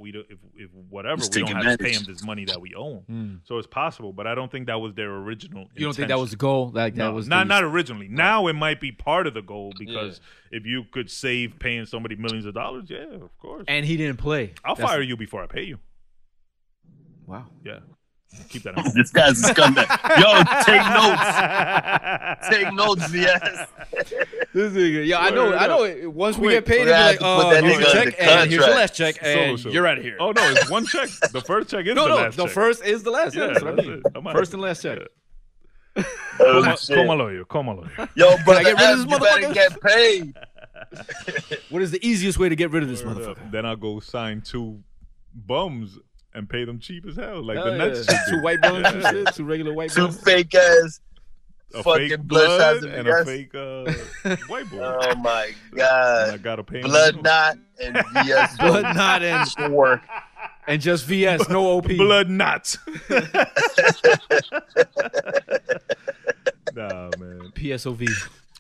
whatever, Just we don't take have to pay advantage. him this money that we owe him. So it's possible, but I don't think that was their original. You don't think that was the goal? Like that No, was not originally. Now it might be part of the goal because if you could save paying somebody millions of dollars, yeah, of course. And he didn't play. I'll fire you before I pay you. Wow. Yeah, keep that in mind. This guy's a scumbag. Yo, take notes. Take notes, yes. This nigga, yeah, I know. Once we get paid, We're gonna it'll be have to put that here's your nigga check, under and here's your contract. last check, and So. you're out of here. Oh no, it's one check. The first check is no, the last the check. first is the last. Yeah, That's what I that's mean. it. I'm out. First and last check. Oh, shit. Call my lawyer. Call my lawyer. Yo, brother, I get rid of this you better motherfucker? get paid. What is the easiest way to get rid of this motherfucker? Then I'll go sign 2 bums and pay them cheap as hell, like Hell the Nets yeah. should do. 2 white bums and shit. 2 regular white Two bums. fake ass A fucking fake blood blood shots and of a VS. fake white boy. Oh my And I god. gotta pay him. Blood knot and VS Blood knot and 4. And just VS, no OP. Blood knots. Nah, man. PSOV.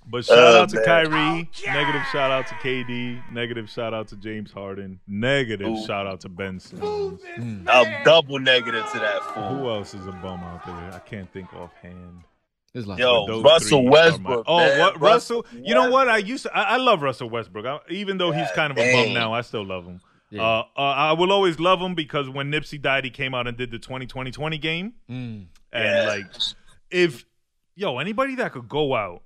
But shout out to Kyrie. Negative shout out to KD. Negative shout out to James Harden. Negative shout out to Ben Simmons. A double negative to that fool. Who else is a bum out there? I can't think offhand. Yo, Russell Westbrook. What Russell? You know what? I love Russell Westbrook. Even though he's kind of a bum now, I still love him. Yeah. I will always love him because when Nipsey died, he came out and did the 20-20-20 game. And like, if anybody that could go out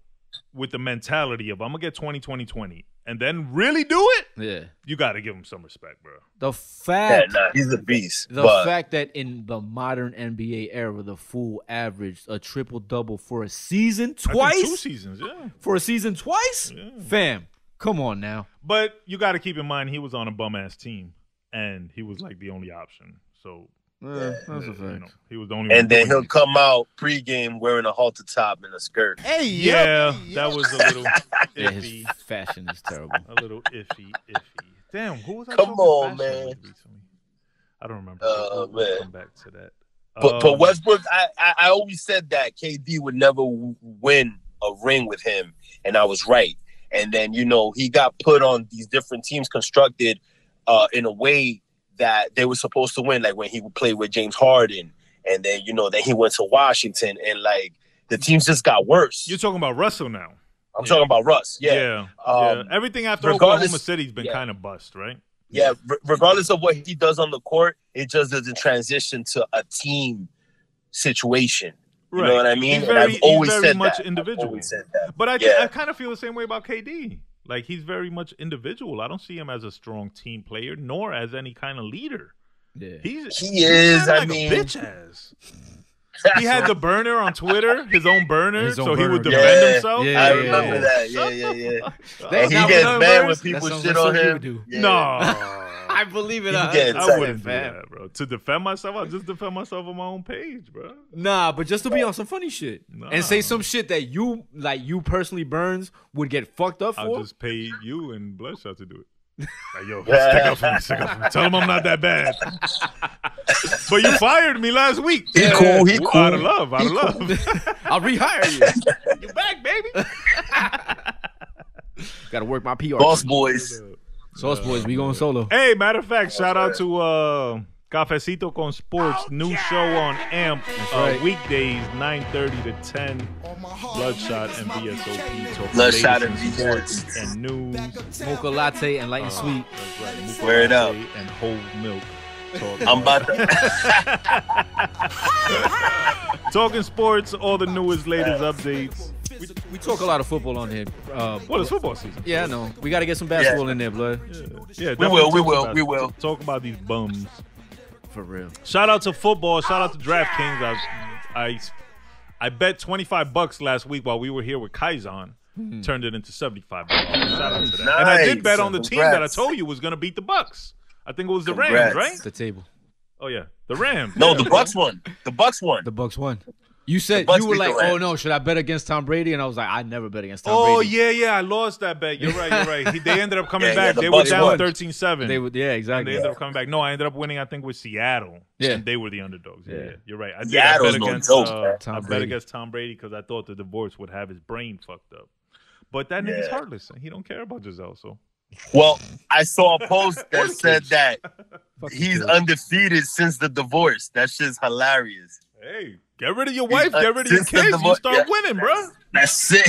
with the mentality of I'm gonna get 20-20-20 and then really do it, you got to give him some respect, bro. The fact, he's a beast. The fact that in the modern NBA era, the fool averaged a triple-double for a season twice. 2 seasons, yeah. For a season twice, fam. Come on now. But you got to keep in mind he was on a bum-ass team, and he was like the only option. So that's a fact. He was the only. And then he'll come out pregame wearing a halter top and a skirt. Hey, that was a little yeah, iffy. his fashion is terrible. A little iffy. Damn, who was I Come on, man. Recently? I don't remember. Man. Come back to that. But Westbrook, I always said that KD would never win a ring with him, and I was right. And then, he got put on these different teams constructed in a way that they were supposed to win, like when he would play with James Harden. And then, then he went to Washington, and, like, the teams just got worse. You're talking about Russell now. I'm talking about Russ, yeah. Everything after Oklahoma City's been kind of bust, right? Yeah, regardless of what he does on the court, it just doesn't transition to a team situation. You know what I mean? He's very much individual. But I kind of feel the same way about KD. Like, he's very much individual. I don't see him as a strong team player, nor as any kind of leader. Yeah. He is. I like mean, a bitch ass. He had the burner on Twitter, his own burner, he would defend himself. I remember that. Yeah. And he gets mad when people shit on him. No. I believe it. I wouldn't do that, bro. To defend myself, I'll just defend myself on my own page, bro. Nah, but just to be on some funny shit and say some shit that you personally, Burnz, would get fucked up for. I'll just pay you and Bludshot to do it. Like, yo, stick up for me. Tell him I'm not that bad. But you fired me last week. He cool. Out of love. I'll rehire you. You back, baby. Got to work my PR. Boss boys. Sauce Boys, we going solo. Hey, matter of fact, shout out to Cafecito con Sports, new show on AMP, weekdays 9:30 to 10. Bloodshot and VSOP. Bloodshot and VSOP. And news. Mocha latte and light and sweet. That's right. Swear it up. And whole milk. I'm about to. Talking sports, all the newest, latest updates. We talk a lot of football on here. Well, it's football season. Yeah, I know. We got to get some basketball in there, blood. Yeah, we will. Talk about these bums. For real. Shout out to football. Shout out to DraftKings. I bet $25 last week while we were here with Kaizan. Turned it into $75. Shout out to that. Nice. And I did bet on the team that I told you was going to beat the Bucks. I think it was the Rams, right? The table. Oh, yeah. The Rams. No, the Bucks won. The Bucks won. You said you were like, oh no, should I bet against Tom Brady? And I was like, I never bet against Tom Brady. Oh yeah, I lost that bet. You're right. They ended up coming back. They were down 13-7. They would, exactly. And they ended up coming back. No, I ended up winning. I think with Seattle. Yeah, and they were the underdogs. Yeah, you're right. I bet against Tom Brady because I thought the divorce would have his brain fucked up. But that nigga's heartless. He don't care about Giselle. So. Well, I saw a post that said that he's undefeated since the divorce. That shit's hilarious. Hey, get rid of your wife, get rid of your kids, you start winning, bro. That's it.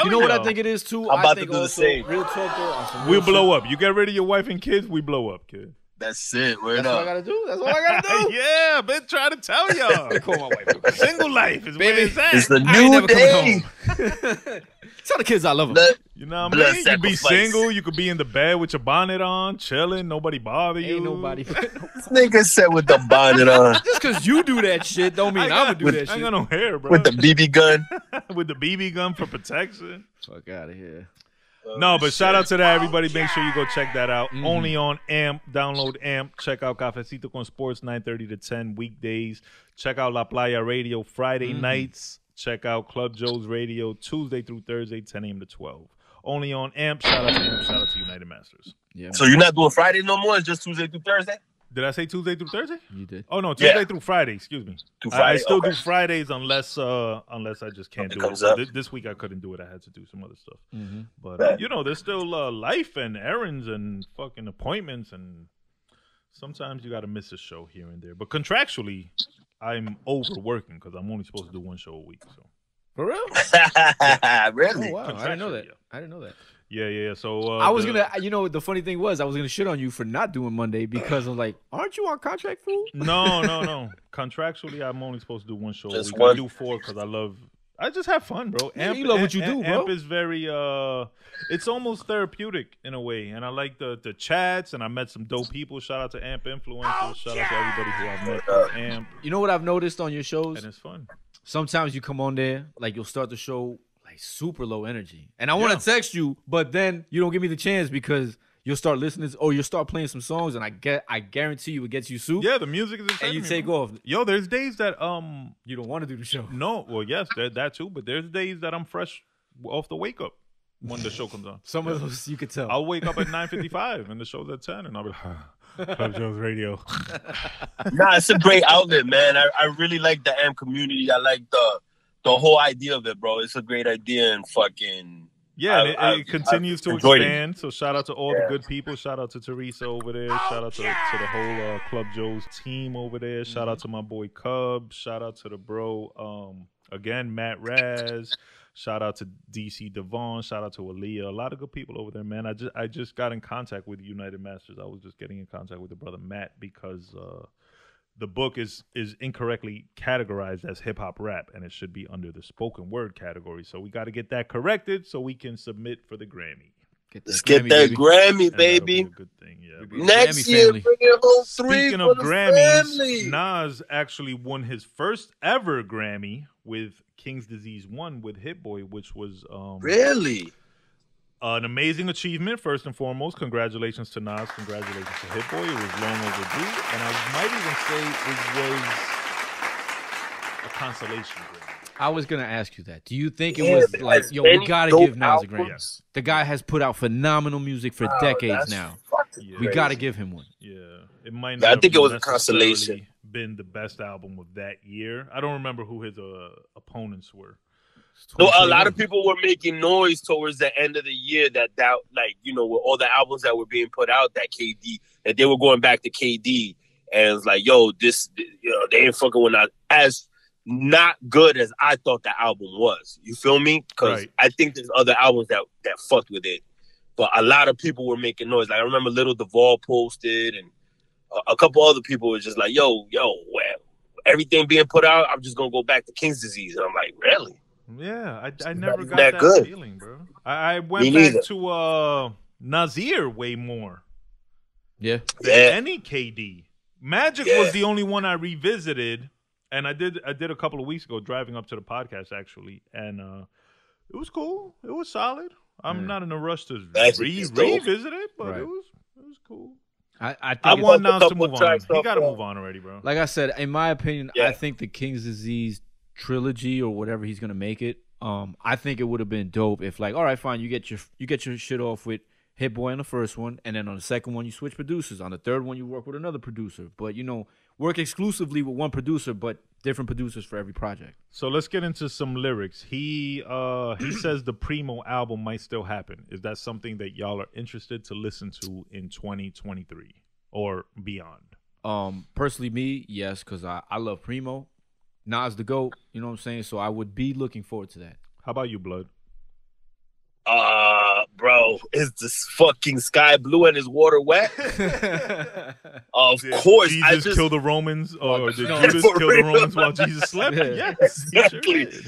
You know what I think it is too? I'm about to do the same. Real talk though. We blow up. You get rid of your wife and kids, we blow up, kid. That's it. That's all I gotta do. That's all I gotta do. Yeah, been trying to tell y'all. Call my wife. Single life is where it's at. It's the new day. Tell the kids I love them. You know what I mean? You could be single. You could be in the bed with your bonnet on, chilling. Nobody bother you. Ain't nobody. This nigga said with the bonnet on. Just because you do that shit don't mean I'm going to do that shit. I ain't got no hair, bro. With the BB gun. With the BB gun for protection. Fuck out of here. No, but shout out to that, everybody. Make sure you go check that out. Only on AMP. Download AMP. Check out Cafecito con Sports, 9:30 to 10 weekdays. Check out La Playa Radio Friday nights. Check out Club Joe's Radio Tuesday through Thursday, 10 a.m. to 12. Only on AMP. Shout out to AMP. Shout out to United Masters. Yeah. So you're not doing Friday no more? It's just Tuesday through Thursday? Did I say Tuesday through Thursday? You did. Oh no, Tuesday through Friday. Excuse me. Through Friday, I still okay. do Fridays unless I just can't Something do comes it. up. This week I couldn't do it. I had to do some other stuff. Mm-hmm. But there's still life and errands and fucking appointments, and sometimes you got to miss a show here and there. But contractually, I'm overworking because I'm only supposed to do one show a week. So For real? Really? Oh, wow. I didn't know that. Yeah. I didn't know that. Yeah. So I was gonna, the funny thing was, I was gonna shit on you for not doing Monday because I'm like, aren't you on contract, fool? No. Contractually, I'm only supposed to do one show a Just week. one? I do 4 because I just have fun, bro. Yeah, you love what you do, bro. Amp is very, it's almost therapeutic in a way, and I like the chats, and I met some dope people. Shout out to Amp influencers. Shout out to everybody who I've met through Amp, You know what I've noticed on your shows? and it's fun. Sometimes you come on there, like you'll start the show like super low energy, and I want to text you, but then you don't give me the chance because you'll start listening or you'll start playing some songs, and I guarantee you it gets you soup. Yeah, the music is exciting. And you take off. Yo, there's days that You don't want to do the show. no, well yes, that too, but there's days that I'm fresh off the wake up when the show comes on. Some of those you could tell. I'll wake up at 9:55 and the show's at 10, and I'll be like, Club Joe's Radio. Nah, it's a great outlet, man. I really like the Amp community. I like the whole idea of it, bro. It's a great idea, and fucking Yeah, and it continues to enjoyed it. expand. So shout out to all the good people. Shout out to Teresa over there. Shout out to the whole Club Joe's team over there. Shout out to my boy Cub. Shout out to the bro, again, Matt Raz. Shout out to DC Devon. Shout out to Aaliyah. A lot of good people over there, man. I just got in contact with United Masters. I was just getting in contact with the brother Matt because the book is incorrectly categorized as hip hop rap, and it should be under the spoken word category. So we got to get that corrected so we can submit for the Grammy. Let's get that Grammy, And that'll be baby. a good thing, yeah. bro. Next Grammy year, family. bring it home 3 Speaking for of the Grammys, family. Nas actually won his first ever Grammy with King's Disease 1 with Hit Boy, which was Really? an amazing achievement. First and foremost, congratulations to Nas. Congratulations to Hit Boy. It was long overdue, and I might even say it was a consolation Grammy. I was gonna ask you that. Do you think it Yeah, was but like, as yo, we many gotta dope give Nas a Grammy? albums- The guy has put out phenomenal music for decades That's now. fucking Yeah. We crazy. gotta give him one. Yeah, it might Yeah, I not think it have was a necessarily consolation. been the best album of that year. I don't remember who his opponents were. No, a lot of people were making noise towards the end of the year that like, with all the albums that were being put out, that they were going back to KD, and it's like, yo, this, they ain't fucking with not as not good as I thought the album was. You feel me? Because Right. I think there's other albums that fucked with it, but a lot of people were making noise. Like I remember Little Duval posted, and a couple other people were just like, yo, well, everything being put out, I'm just gonna go back to King's Disease, and I'm like, really? Yeah, I never not got that that good. feeling, bro. I went Me back neither. to Nasir way more Yeah. than Yeah. any KD. Magic Yeah. was the only one I revisited, and I did a couple of weeks ago, driving up to the podcast actually, and it was cool. It was solid. I'm not in a rush to Magic is dope. revisit it, but Right. it was cool. I think I it's- want a Nas to couple move on. tracks He off, got to move on already, bro. like I said, in my opinion, Yeah. I think the King's Disease trilogy or whatever he's gonna make it, I think it would have been dope if, like, all right, fine, you get your shit off with Hit Boy on the first one, and then on the second one you switch producers. On the third one you work with another producer, but work exclusively with one producer, but different producers for every project. So let's get into some lyrics. He says the Primo album might still happen. Is that something that y'all are interested to listen to in 2023 or beyond? Personally, me, yes, because I love Primo. Nas the GOAT, you know what I'm saying? So I would be looking forward to that. How about you, Blood? Bro, is this fucking sky blue and is water wet? Of Did course. Jesus kill the Romans, or did No, Judas for kill the real. Romans while Jesus slept? Yeah. Yes, he sure Exactly. did.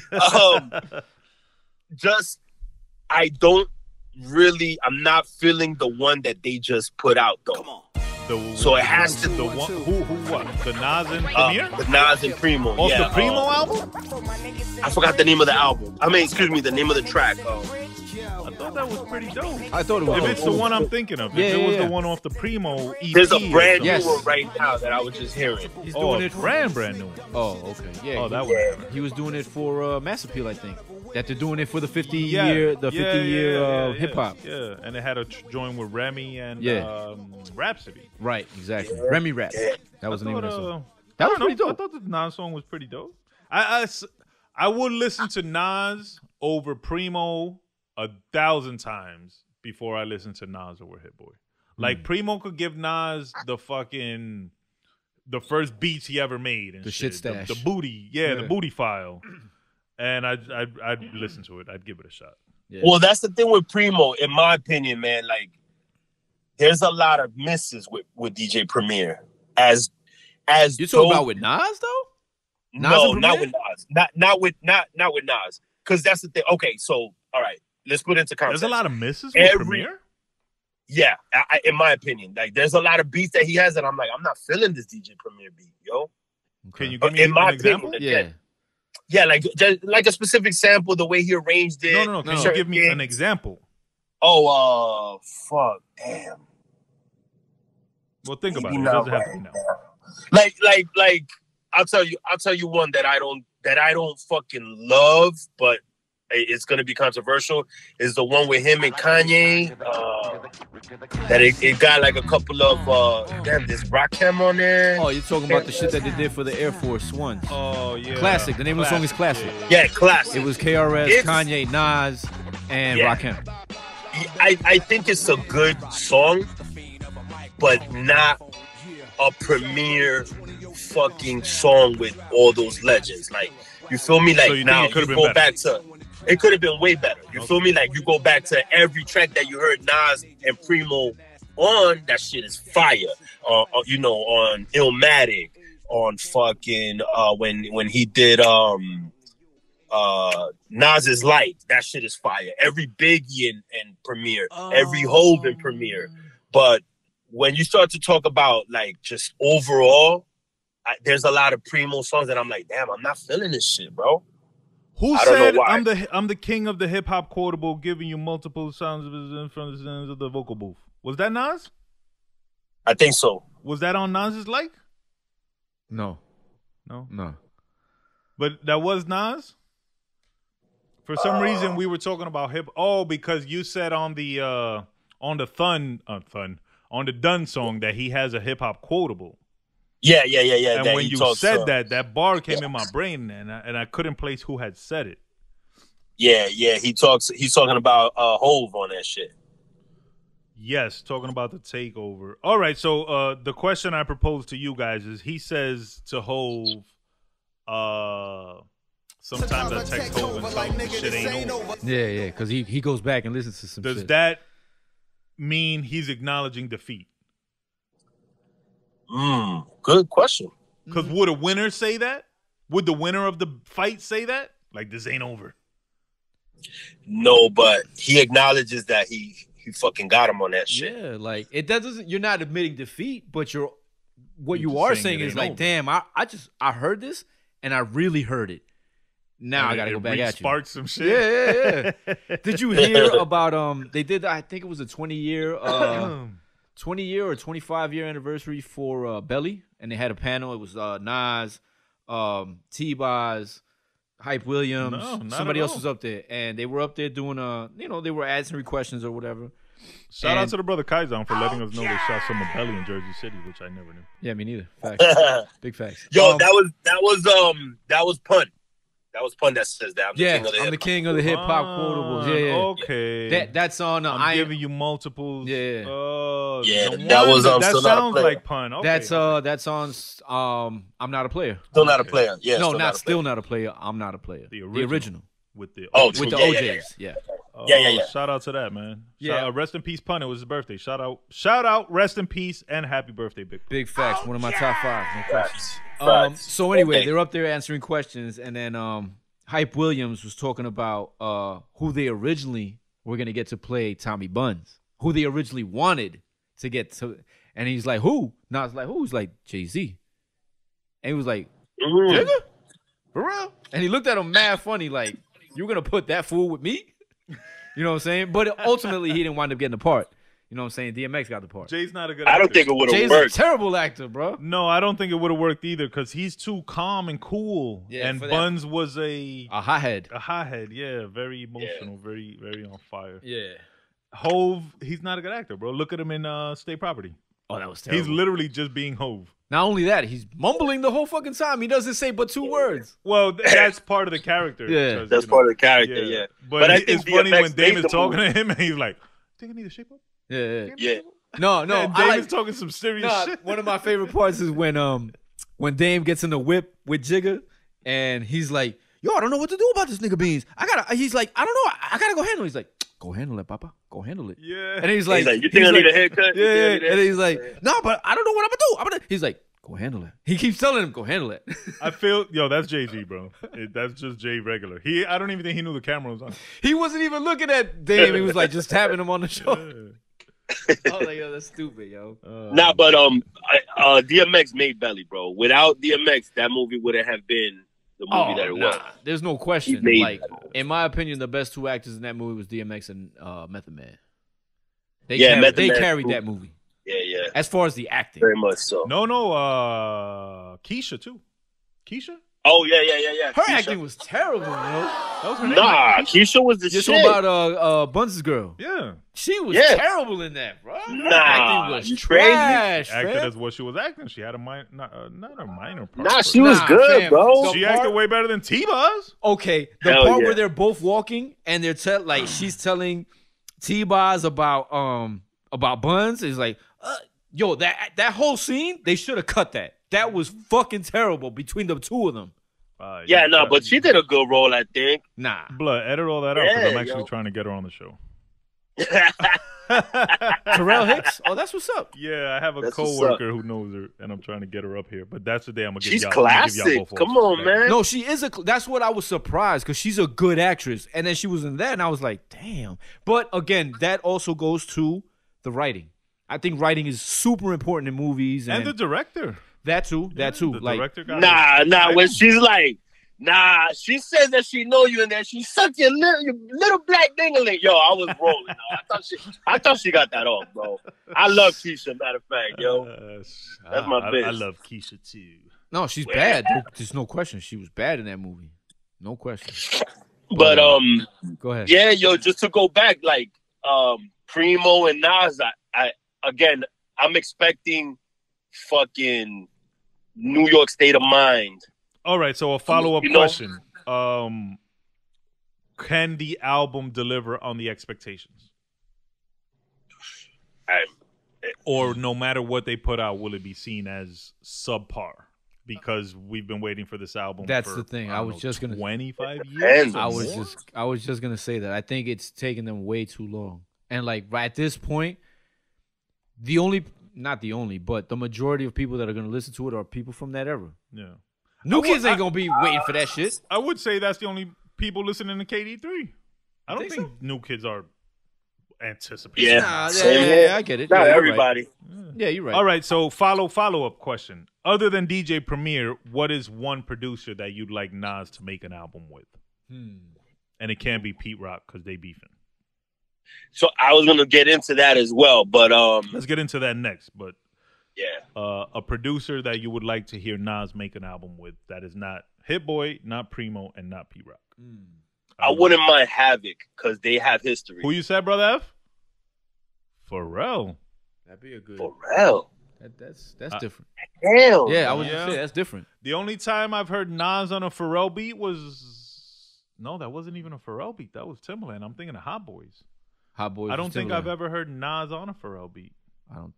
I'm not feeling the one that they just put out though. So it has to- the one who what? The Nas and Premier? The Nas and Primo. Off yeah, the Primo album? I forgot the name of the album. The name of the track. I thought that was pretty dope. I thought it was. If it's the one I'm thinking of, Yeah, if it was yeah. the one off the Primo EP, There's a brand new Yes. one right now that I was just hearing. He's Oh, doing a it. brand new one. Oh, okay. Yeah. Oh, that he, was he was doing it for Mass Appeal, I think. That they're doing it for the 50 year hip hop. Yeah, and they had a join with Remy and Rhapsody. Right, exactly. Remy Rap. That was the name of that song. That was pretty dope. I thought the Nas song was pretty dope. I would listen to Nas over Primo 1,000 times before I listen to Nas over Hit Boy. Like Primo could give Nas the first beats he ever made and the shit stash, the booty, the booty file, and I'd listen to it. I'd give it a shot. Yeah. Well, that's the thing with Primo, in my opinion, man. Like, there's a lot of misses with DJ Premier. As you talking about with Nas though? No, not with Nas. Not with Nas. Because that's the thing. Okay, so all right, let's put it into context. There's a lot of misses with Premier. Yeah, in my opinion, like there's a lot of beats that he has that I'm like, I'm not feeling this DJ Premier beat, yo. Can you give me an example? Yeah, like just like a specific sample, the way he arranged it. No. Can you give me an example? Oh, fuck, damn. Well, think about it. It doesn't have to be now. Like, I'll tell you one that I don't fucking love, but it's gonna be controversial. Is the one with him and Kanye. That it got like a couple of this Rakim on there. Oh, you're talking about the shit that they did for the Air Force One. Oh yeah. Classic. The name of the song is Classic. Yeah, Classic. It was KRS, Kanye, Nas, and Rakim. I think it's a good song, but not a premier fucking song with all those legends. Like, you feel me? Like, so now you go back to, it could have been way better. You feel me? Like, you go back to every track that you heard Nas and Primo on, that shit is fire. On Illmatic, on fucking when he did Nas's Light, that shit is fire. Every Biggie and Premiere, every Hov in Premiere. But when you start to talk about like just overall, there's a lot of Primo songs that I'm like, damn, I'm not feeling this shit, bro. Who said I'm the king of the hip hop quotable, giving you multiple sounds in front of the sounds of the vocal booth? Was that Nas? I think so. Was that on Nas's Like? No. But that was Nas? For some reason we were talking about hip. Oh, because you said on the Done song that he has a hip hop quotable. Yeah. And when you said that bar came in my brain, and I couldn't place who had said it. Yeah. He's talking about Hov on that shit. Yes, talking about the takeover. All right, so the question I propose to you guys is: he says to Hov, sometimes I text Hov and tell him the shit ain't over. Yeah, because he goes back and listens to some shit. Does that mean he's acknowledging defeat? Good question. Because would a winner say that? Would the winner of the fight say that? Like, this ain't over. No, but he acknowledges that he fucking got him on that shit. Yeah, like it doesn't. You're not admitting defeat, but what you are saying is like, over. Damn, I heard this and I really heard it. Now I gotta go back at you. Spark some shit. Yeah. Did you hear about they did? I think it was a 20-year or 25-year anniversary for Belly, and they had a panel. It was Nas, T-Boz, Hype Williams, somebody else was up there, and they were up there doing they were answering questions or whatever. Shout out to the brother Kaizan for letting us know they shot some of Belly in Jersey City, which I never knew. Yeah, me neither. Facts. Big facts. Yo, that was Pun. That was Pun that says that. I'm the king of the hip hop quotables. Yeah. Okay. That's on. I'm giving you multiples. Yeah. That sounds like Pun. Okay. That's on. I'm not a player. Still not a player. Yeah. No, still not a player. I'm not a player. The original. With the OJs. Yeah. Yeah. Shout out to that, man. Yeah. Rest in peace, Pun. It was his birthday. Shout out, rest in peace, and happy birthday, Big Pun. Big facts. One of my top 5. No questions. Facts. So anyway, they're up there answering questions, and then Hype Williams was talking about who they originally were gonna get to play Tommy Bundz, who they originally wanted to get to, and he's like, "Who?" Nas like, "Who?" He's like, "Jay-Z," and he was like, "Jigga? For real?" And he looked at him mad funny, like, "You're gonna put that fool with me?" You know what I'm saying? But ultimately, he didn't wind up getting the part. You know what I'm saying? DMX got the part. Jay's not a good I actor. don't think it would have Jay's worked. a terrible actor, bro. No, I don't think it would have worked either because he's too calm and cool. Yeah, and for that- Burnz was a hothead. hothead. Yeah, very emotional, very, very on fire. Yeah. Hove, he's not a good actor, bro. Look at him in State Property. Oh, that was terrible. He's literally just being Hove. Not only that, he's mumbling the whole fucking time. He doesn't say but 2 words. Well, that's part of the character. Yeah. because, That's you know, part of the character, yeah. But, I think it's funny DMX when Damon's made the talking movie. to him and he's like, think I need to shape up? Yeah. Yeah. No, And I Damon's like, talking some serious shit. one of my favorite parts is when Dame gets in the whip with Jigga and he's like, yo, I don't know what to do about this nigga Beans. He's like, I don't know. I gotta go handle it. He's like, go handle it, Papa. Go handle it. Yeah. And he's like, you think I need a haircut? You think I Yeah. need a And he's like, no, but I don't know what I'm gonna do. He's like, go handle it. He keeps telling him, go handle it. I feel, that's Jay-Z, bro. That's just Jay regular. I don't even think he knew the camera was on. He wasn't even looking at Dame. He was like just tapping him on the shoulder. I was like, yo, that's stupid, yo. Nah, but DMX made Belly, bro. Without DMX, that movie wouldn't have been the movie that it was. There's no question. He made Like, that. in my opinion, the best 2 actors in that movie was DMX and Method Man. They Method Man carried too. that movie Yeah, as far as the acting. very much so. No, Keisha, too. Keisha? Oh, yeah. Her Keisha. acting was terrible, yo. That was her name? Nah, Keisha was the You're shit. talking about Bunz's girl. Yeah. She was Yeah. terrible in that, bro. Her Nah, acting was you crazy? trash, Acted fam. as what she was acting. She had a not a minor part. Nah, but she was Nah, good, fam. bro. So- she part- acted way better than T-Buzz. Okay, the Hell part yeah. where they're both walking and they're she's telling T-Boz about Burnz is like, yo, that whole scene, they should have cut that. That was fucking terrible between the 2 of them. But she did a good role, I think. Nah. Blood, edit all that out because Yeah, I'm actually yo. trying to get her on the show. Terrell Hicks? Oh, that's what's up. Yeah, I have a That's what's coworker who knows her, and I'm trying to get her up here. But that's the day I'm gonna give She's y'all. I'm gonna give classic. y'all both Come votes. on, man. No, she is that's what I was surprised because she's a good actress. And then she was in that and I was like, damn. But again, that also goes to the writing. I think writing is super important in movies. And the director. That too. The Like, director got Nah. When she's like, she says that she know you and that she sucked your little black dingling. Yo, I was rolling. I thought she got that off, bro. I love Keisha. Matter of fact, yo. That's my bitch. I love Keisha too. no, she's bad. There's no question. She was bad in that movie. No question. But Go ahead. yeah, yo, just to go back, like Primo and Nas, I'm expecting fucking New York State of Mind. All right, so a follow-up You know- question. Can the album deliver on the expectations? Or no matter what they put out, will it be seen as subpar? Because we've been waiting for this album. That's for, the thing. I I don't was know, just gonna- 25 years. Depends. I was just gonna say that. I think it's taking them way too long. And like right at this point, not the only, but the majority of people that are gonna listen to it are people from that era. Yeah, New kids ain't gonna be waiting for that shit. I would say that's the only people listening to KD3. I don't Think think so? new kids are anticipating. Yeah. Nah, Same yeah, here. I get it. Not Yeah, you're right. everybody. Yeah, you're right. All right, so follow-up question. Other than DJ Premier, what is one producer that you'd like Nas to make an album with? And it can't be Pete Rock because they beefing. So I was gonna get into that as well, but Let's get into that next. But yeah. a producer that you would like to hear Nas make an album with that is not Hit Boy, not Primo, and not Pete Rock. I wouldn't mind Havoc because they have history. Who you said, Brother F? Pharrell. That'd be a good. For real? That's different. Hell. Yeah, I was Yeah. just say that's different. The only time I've heard Nas on a Pharrell beat was... No, that wasn't even a Pharrell beat. That was Timbaland. I'm thinking of Hot Boys. Hot Boys. I don't was think Timbaland. I've ever heard Nas on a Pharrell beat. I don't.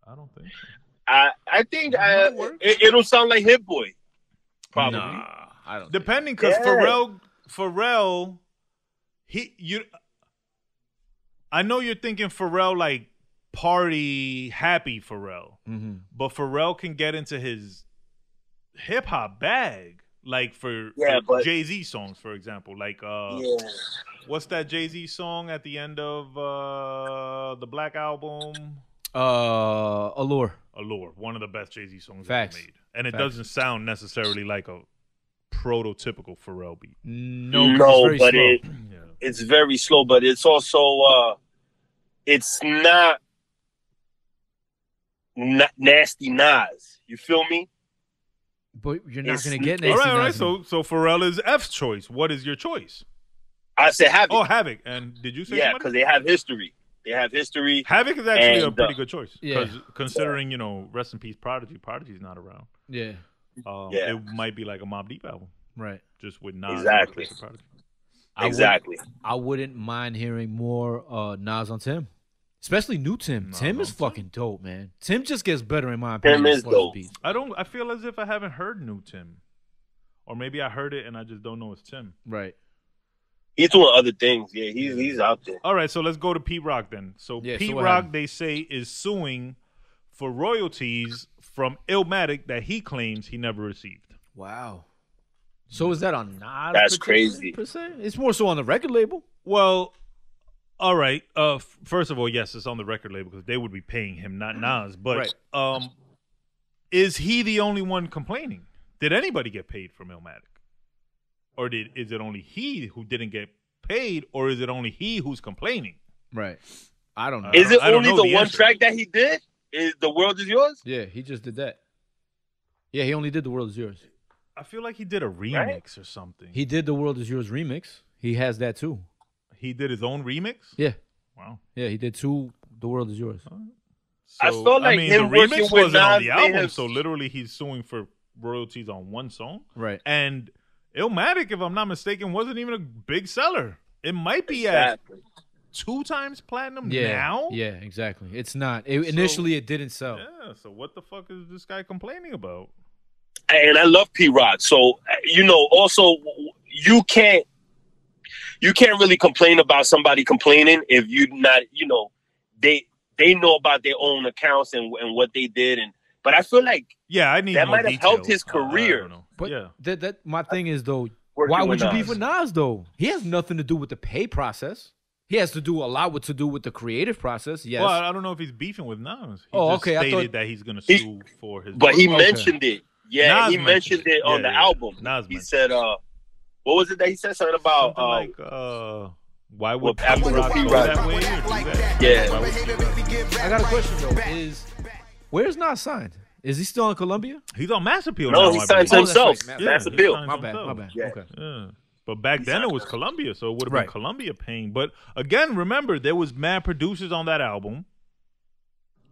I don't think so. I think That works. it'll sound like Hit Boy. Probably. Nah, I don't. Depending, because Yeah. Pharrell, I know you're thinking Pharrell like party happy Pharrell, but Pharrell can get into his hip hop bag, like for but- Jay-Z songs, for example. Like, Yeah. what's that Jay-Z song at the end of the Black Album? Allure. Allure, one of the best Jay-Z songs Facts. ever made, and it Facts. doesn't sound necessarily like a prototypical Pharrell beat. No, No, it's very but slow. Yeah. it's very slow, but it's also it's not nasty Nas. You feel me? But you're not It's- going to get All nasty. right, all right. Nas. So Pharrell is F's choice. What is your choice? I said Havoc. Oh, Havoc. And did you say Yeah, somebody? because they have history. They have history. Havoc is actually a And, pretty good choice. Yeah. Because considering, rest in peace, Prodigy. Prodigy's not around. Yeah, Yeah. It might be like a Mobb Deep album, right. just with Nas. Exactly. and Prodigy. Exactly. I wouldn't mind hearing more Nas on Tim. Especially new Tim. Nas Tim is on Tim. fucking dope, man. Tim just gets better in my opinion. Tim as is far as dope. beats. I feel as if I haven't heard new Tim. Or maybe I heard it and I just don't know it's Tim. Right. He's doing other things. Yeah, he's out there. All right, so let's go to Pete Rock then. So Yeah, so Pete what Rock, happened? they say, is suing for royalties from Illmatic that he claims he never received. Wow. So is that on Nas? That's per- crazy. Per se? It's more so on the record label. Well, all right. First of all, yes, it's on the record label because they would be paying him, not Nas. But is he the only one complaining? Did anybody get paid from Illmatic? Or is it only he who didn't get paid, or is it only he who's complaining? Right. I don't know. Is it I don't only know the the one answer. track that he did? Is The World Is Yours? Yeah, he just did that. Yeah, he only did The World Is Yours. I feel like he did a remix or something. He did The World Is Yours remix. He has that too. He did his own remix? Yeah. Wow. Yeah, he did two The World Is Yours. I felt like him the remix working with wasn't on Nas the may album, have- so literally he's suing for royalties on one song. Right. And Illmatic, if I'm not mistaken, wasn't even a big seller. It might be Exactly. at 2 times platinum Yeah. now. Yeah, exactly. It's not. Initially, it didn't sell. Yeah, so what the fuck is this guy complaining about? And I love P Rock. So also you can't really complain about somebody complaining if you not they know about their own accounts and what they did but I feel like Yeah, I need that more might have details. helped his I career. don't know. But yeah. that my thing is though. Working Why with would you beef Nas. with Nas though? He has nothing to do with the pay process. He has to do a lot to do with the creative process. Yes. Well, I don't know if he's beefing with Nas. He Oh, just okay, I stated thought- that he's going to He- sue for his But he Okay. mentioned it. Yeah, Nas he mentioned it on Yeah, the yeah. album. Nas He mentioned said what was it that he said? Something about something like why would well, Pete after Rock Pete go Rock- that way or do that? Yeah. Why would he do that? I got a question though. Where's Nas signed? Is he still in Columbia? He's on Mass Appeal No, now. he I signed believe. to himself. that's right. Yeah, That's a he bill. signed My to bad. himself. My bad. Yeah. Okay. Yeah. But back then it was Columbia, so it would have Right. been Columbia paying. But again, remember, there was mad producers on that album,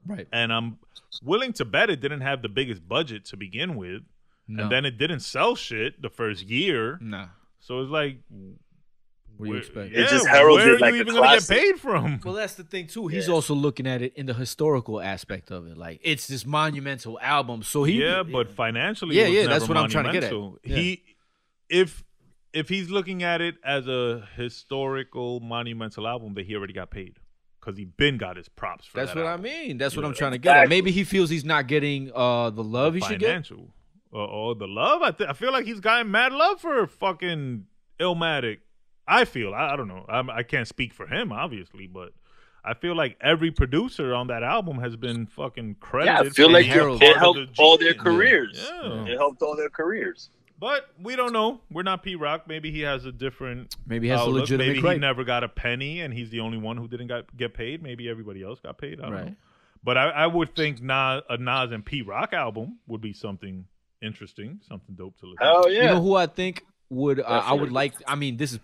Right. and I'm willing to bet it didn't have the biggest budget to begin with. No. And then it didn't sell shit the first year. Nah. So it's like, What do you expect? It just heralded where are like you a even going to get classic. paid from? Well, that's the thing too. He's Yeah. also looking at it in the historical aspect of it. Like it's this monumental album. So he Yeah, but financially, Yeah, it was yeah, never that's what I'm trying to get at. monumental. Yeah. If he's looking at it as a historical monumental album, that he already got paid because he been got his props for That's that what album. I mean. That's what I'm Yeah. trying to get at. Exactly. Maybe he feels he's not getting the love he should get. Financial, or the love. I feel like he's gotten mad love for fucking Illmatic. I feel I don't know. I can't speak for him, obviously, but I feel like every producer on that album has been fucking credited. Yeah, I feel for like being Harold. part it of helped the all their genius. careers. Yeah. It helped all their careers. But we don't know. We're not P Rock. Maybe he has a different. Maybe he has a outlook. legitimate Maybe he gripe. never got a penny, and he's the only one who didn't get paid. Maybe everybody else got paid. I don't Right. know. But I would think a Nas and P Rock album would be something interesting, something dope to listen. Hell to. yeah. You know who I think would I would Definitely. like. I mean, this is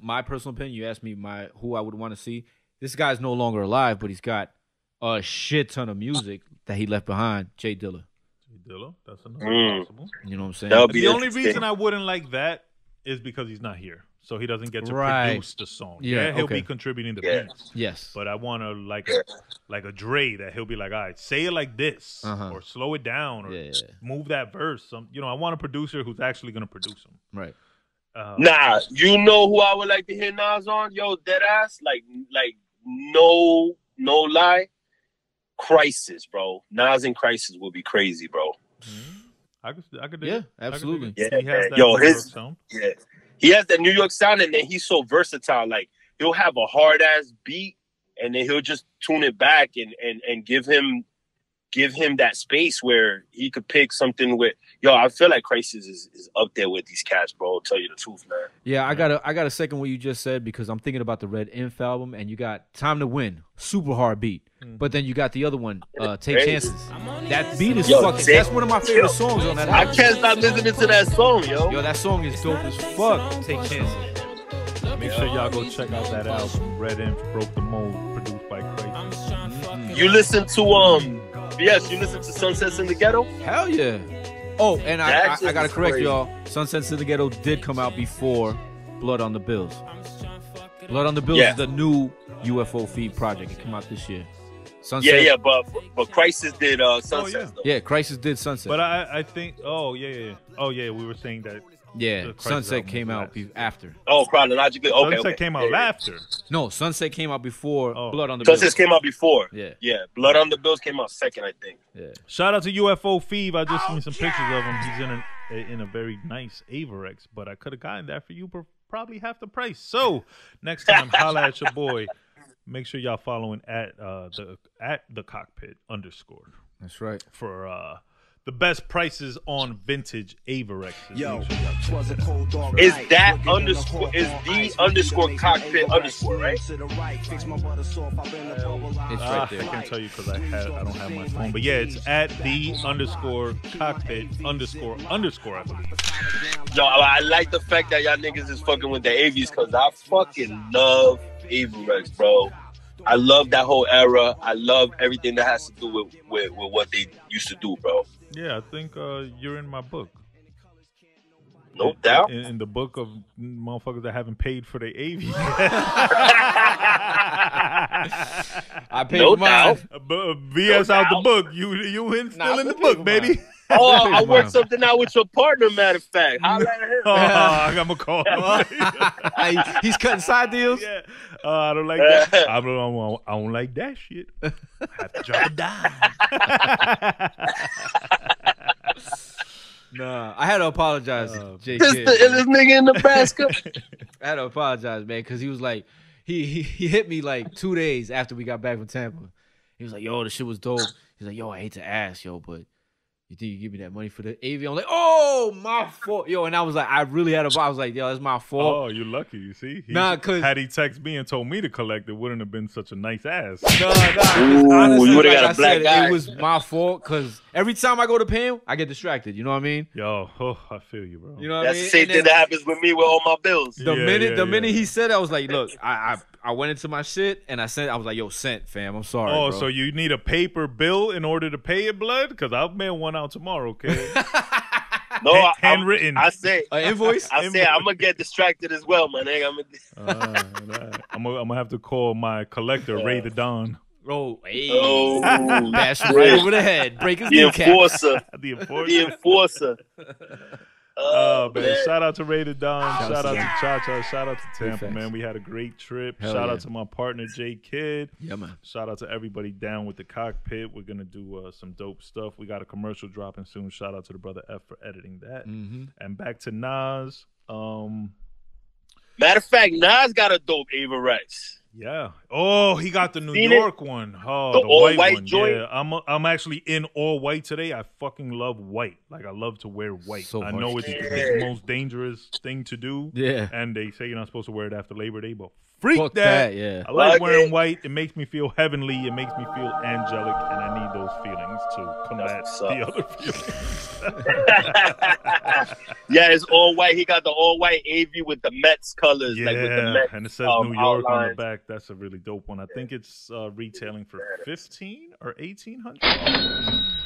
my personal opinion. You asked me who I would want to see. This guy's no longer alive, but he's got a shit ton of music that he left behind. Jay Dilla. Dilla, that's another possible. You know what I'm saying? That would be The only interesting. reason I wouldn't like that is because he's not here, so he doesn't get to Right. produce the song. Yeah, He'll okay. be contributing the Yeah. beats. Yes. But I want to like a Dre that he'll be like, all right, say it like this, Uh-huh. or slow it down, or Yeah. move that verse. I want a producer who's actually going to produce them. Right. Nah, you know who I would like to hear Nas on? Yo, dead ass. Like no lie. Crisis, bro. Nas in Crisis will be crazy, bro. I could dig Yeah, it. I could dig absolutely. it. Yeah, He has that yo, New York his- sound. Yeah. He has that New York sound, and then he's so versatile. Like he'll have a hard ass beat, and then he'll just tune it back and give him give him that space where he could pick something with. Yo, I feel like Crisis is up there with these cats, bro. I'll tell you the truth, man. Yeah, I gotta second what you just said because I'm thinking about the Red Inf album, and you got Time to Win, super hard beat. But then you got the other one, Take Chances. That beat is fucking. That's one of my favorite songs on that album. I can't stop listening to that song, yo. Yo, that song is dope as fuck. Take Chances. Make sure y'all go check out that album, Red Inf Broke the Mold, produced by Crisis. You listen to yes, you listen to Sunsets in the Ghetto? Hell yeah. Oh, and I That gotta is correct crazy. y'all. Sunsets in the Ghetto did come out before Blood on the Bills. Blood on the Bills Yeah. is the new UFO feed project. It came out this year. Sunset, Yeah, but Crisis did Sunsets, though. Yeah, Crisis did Sunset. But I think, oh yeah. We were saying that. Yeah, The Crisis Sunset album came was out last. after. Oh, chronologically? Okay, Sunset okay. came out Yeah. after. No, Sunset came out before Oh. Blood on the Bills. Sunsets came out before. Yeah. Yeah, Blood on the Bills came out second, I think. Yeah. Shout out to UFO Feeve. I just seen some pictures of him. He's in a very nice Averex, but I could have gotten that for you for probably half the price. So next time, holla at your boy. Make sure y'all following at the cockpit _. That's right. For the best prices on vintage Averexes. Yo, Make sure y'all check was a that out. cold dog Is night. that Looking in underscore- the is hall, the ice, underscore ice, cockpit ice, underscore, right? to the right, fix my butter soft, I've been a bubble, It's I right there. can't tell you because I don't have my phone, but yeah, it's at the _cockpit _ I believe. Yo, I like the fact that y'all niggas is fucking with the AVs because I fucking love Averex, bro. I love that whole era. I love everything that has to do with what they used to do, bro. Yeah, I think you're in my book. No doubt. In the book of motherfuckers that haven't paid for their AV. I paid No for mine. doubt. VS No out the doubt. book. You in still Nah, in the I paid book, for baby. mine. Oh, I Wow. worked something out with your partner, matter of fact. Holla at him. Oh, I got my call. He's cutting side deals. Yeah. I don't like that. I don't like that shit. I have to drop a dime. Nah, I had to apologize to J. This Kidd, the man. illest nigga in Nebraska. I had to apologize, man, because he was like, he hit me like 2 days after we got back from Tampa. He was like, yo, the shit was dope. He's like, yo, I hate to ask, yo, but you think you give me that money for the AV? I'm like, oh, my fault. Yo, and I was like, I really had I was like, yo, that's my fault. Oh, you're lucky. You see? Nah, 'cause- had he texted me and told me to collect, it wouldn't have been such a nice ass. No, Ooh, honestly, you would've like got a I black said, guy. it was my fault because every time I go to pay him, I get distracted. You know what I mean? Yo, I feel you, bro. You know what That's I mean? the same And thing then that happens with me with all my bills. The Yeah, minute yeah. he said it, I was like, look, I went into my shit and I was like, yo, sent, fam. I'm sorry. Oh, bro. so you need a paper bill in order to pay it, blood? Because I'll mail one out tomorrow, okay? No, Handwritten. I say, An invoice? I'm gonna get distracted as well, my nigga. I'm gonna have to call my collector, Ray the Don. Oh, hey. Oh, Bash him right over the head. Break his the kneecap. enforcer, The the enforcer. enforcer. Oh, man. man. Shout out to Ray the Don. Shouts Shout out to to Cha-Cha. Shout out to Tampa, facts. man. We had a great trip. Hell Shout yeah. out to my partner, J Kidd. Yeah, man. Shout out to everybody down with the cockpit. We're going to do some dope stuff. We got a commercial dropping soon. Shout out to the brother F for editing that. Mm-hmm. And back to Nas. Matter of fact, Nas got a dope Averex. Yeah. Oh, he got the New Seen it? York one. Oh, The the, all-white white one. joint? Yeah, I'm actually in all white today. I fucking love white. Like I love to wear white. So I know harsh. it's Yeah. the most dangerous thing to do. Yeah. And they say you're not supposed to wear it after Labor Day, but freak Fuck that. yeah. I like Fuck wearing it. white. It makes me feel heavenly. It makes me feel angelic, and I need those feelings to combat That's the what's other feelings. Yeah, it's all white. He got the all white AV with the Mets colors, Yeah, like with the Mets. and it says New York on the outlines. back. That's a really dope one. I think it's retailing for $1,500 or $1,800.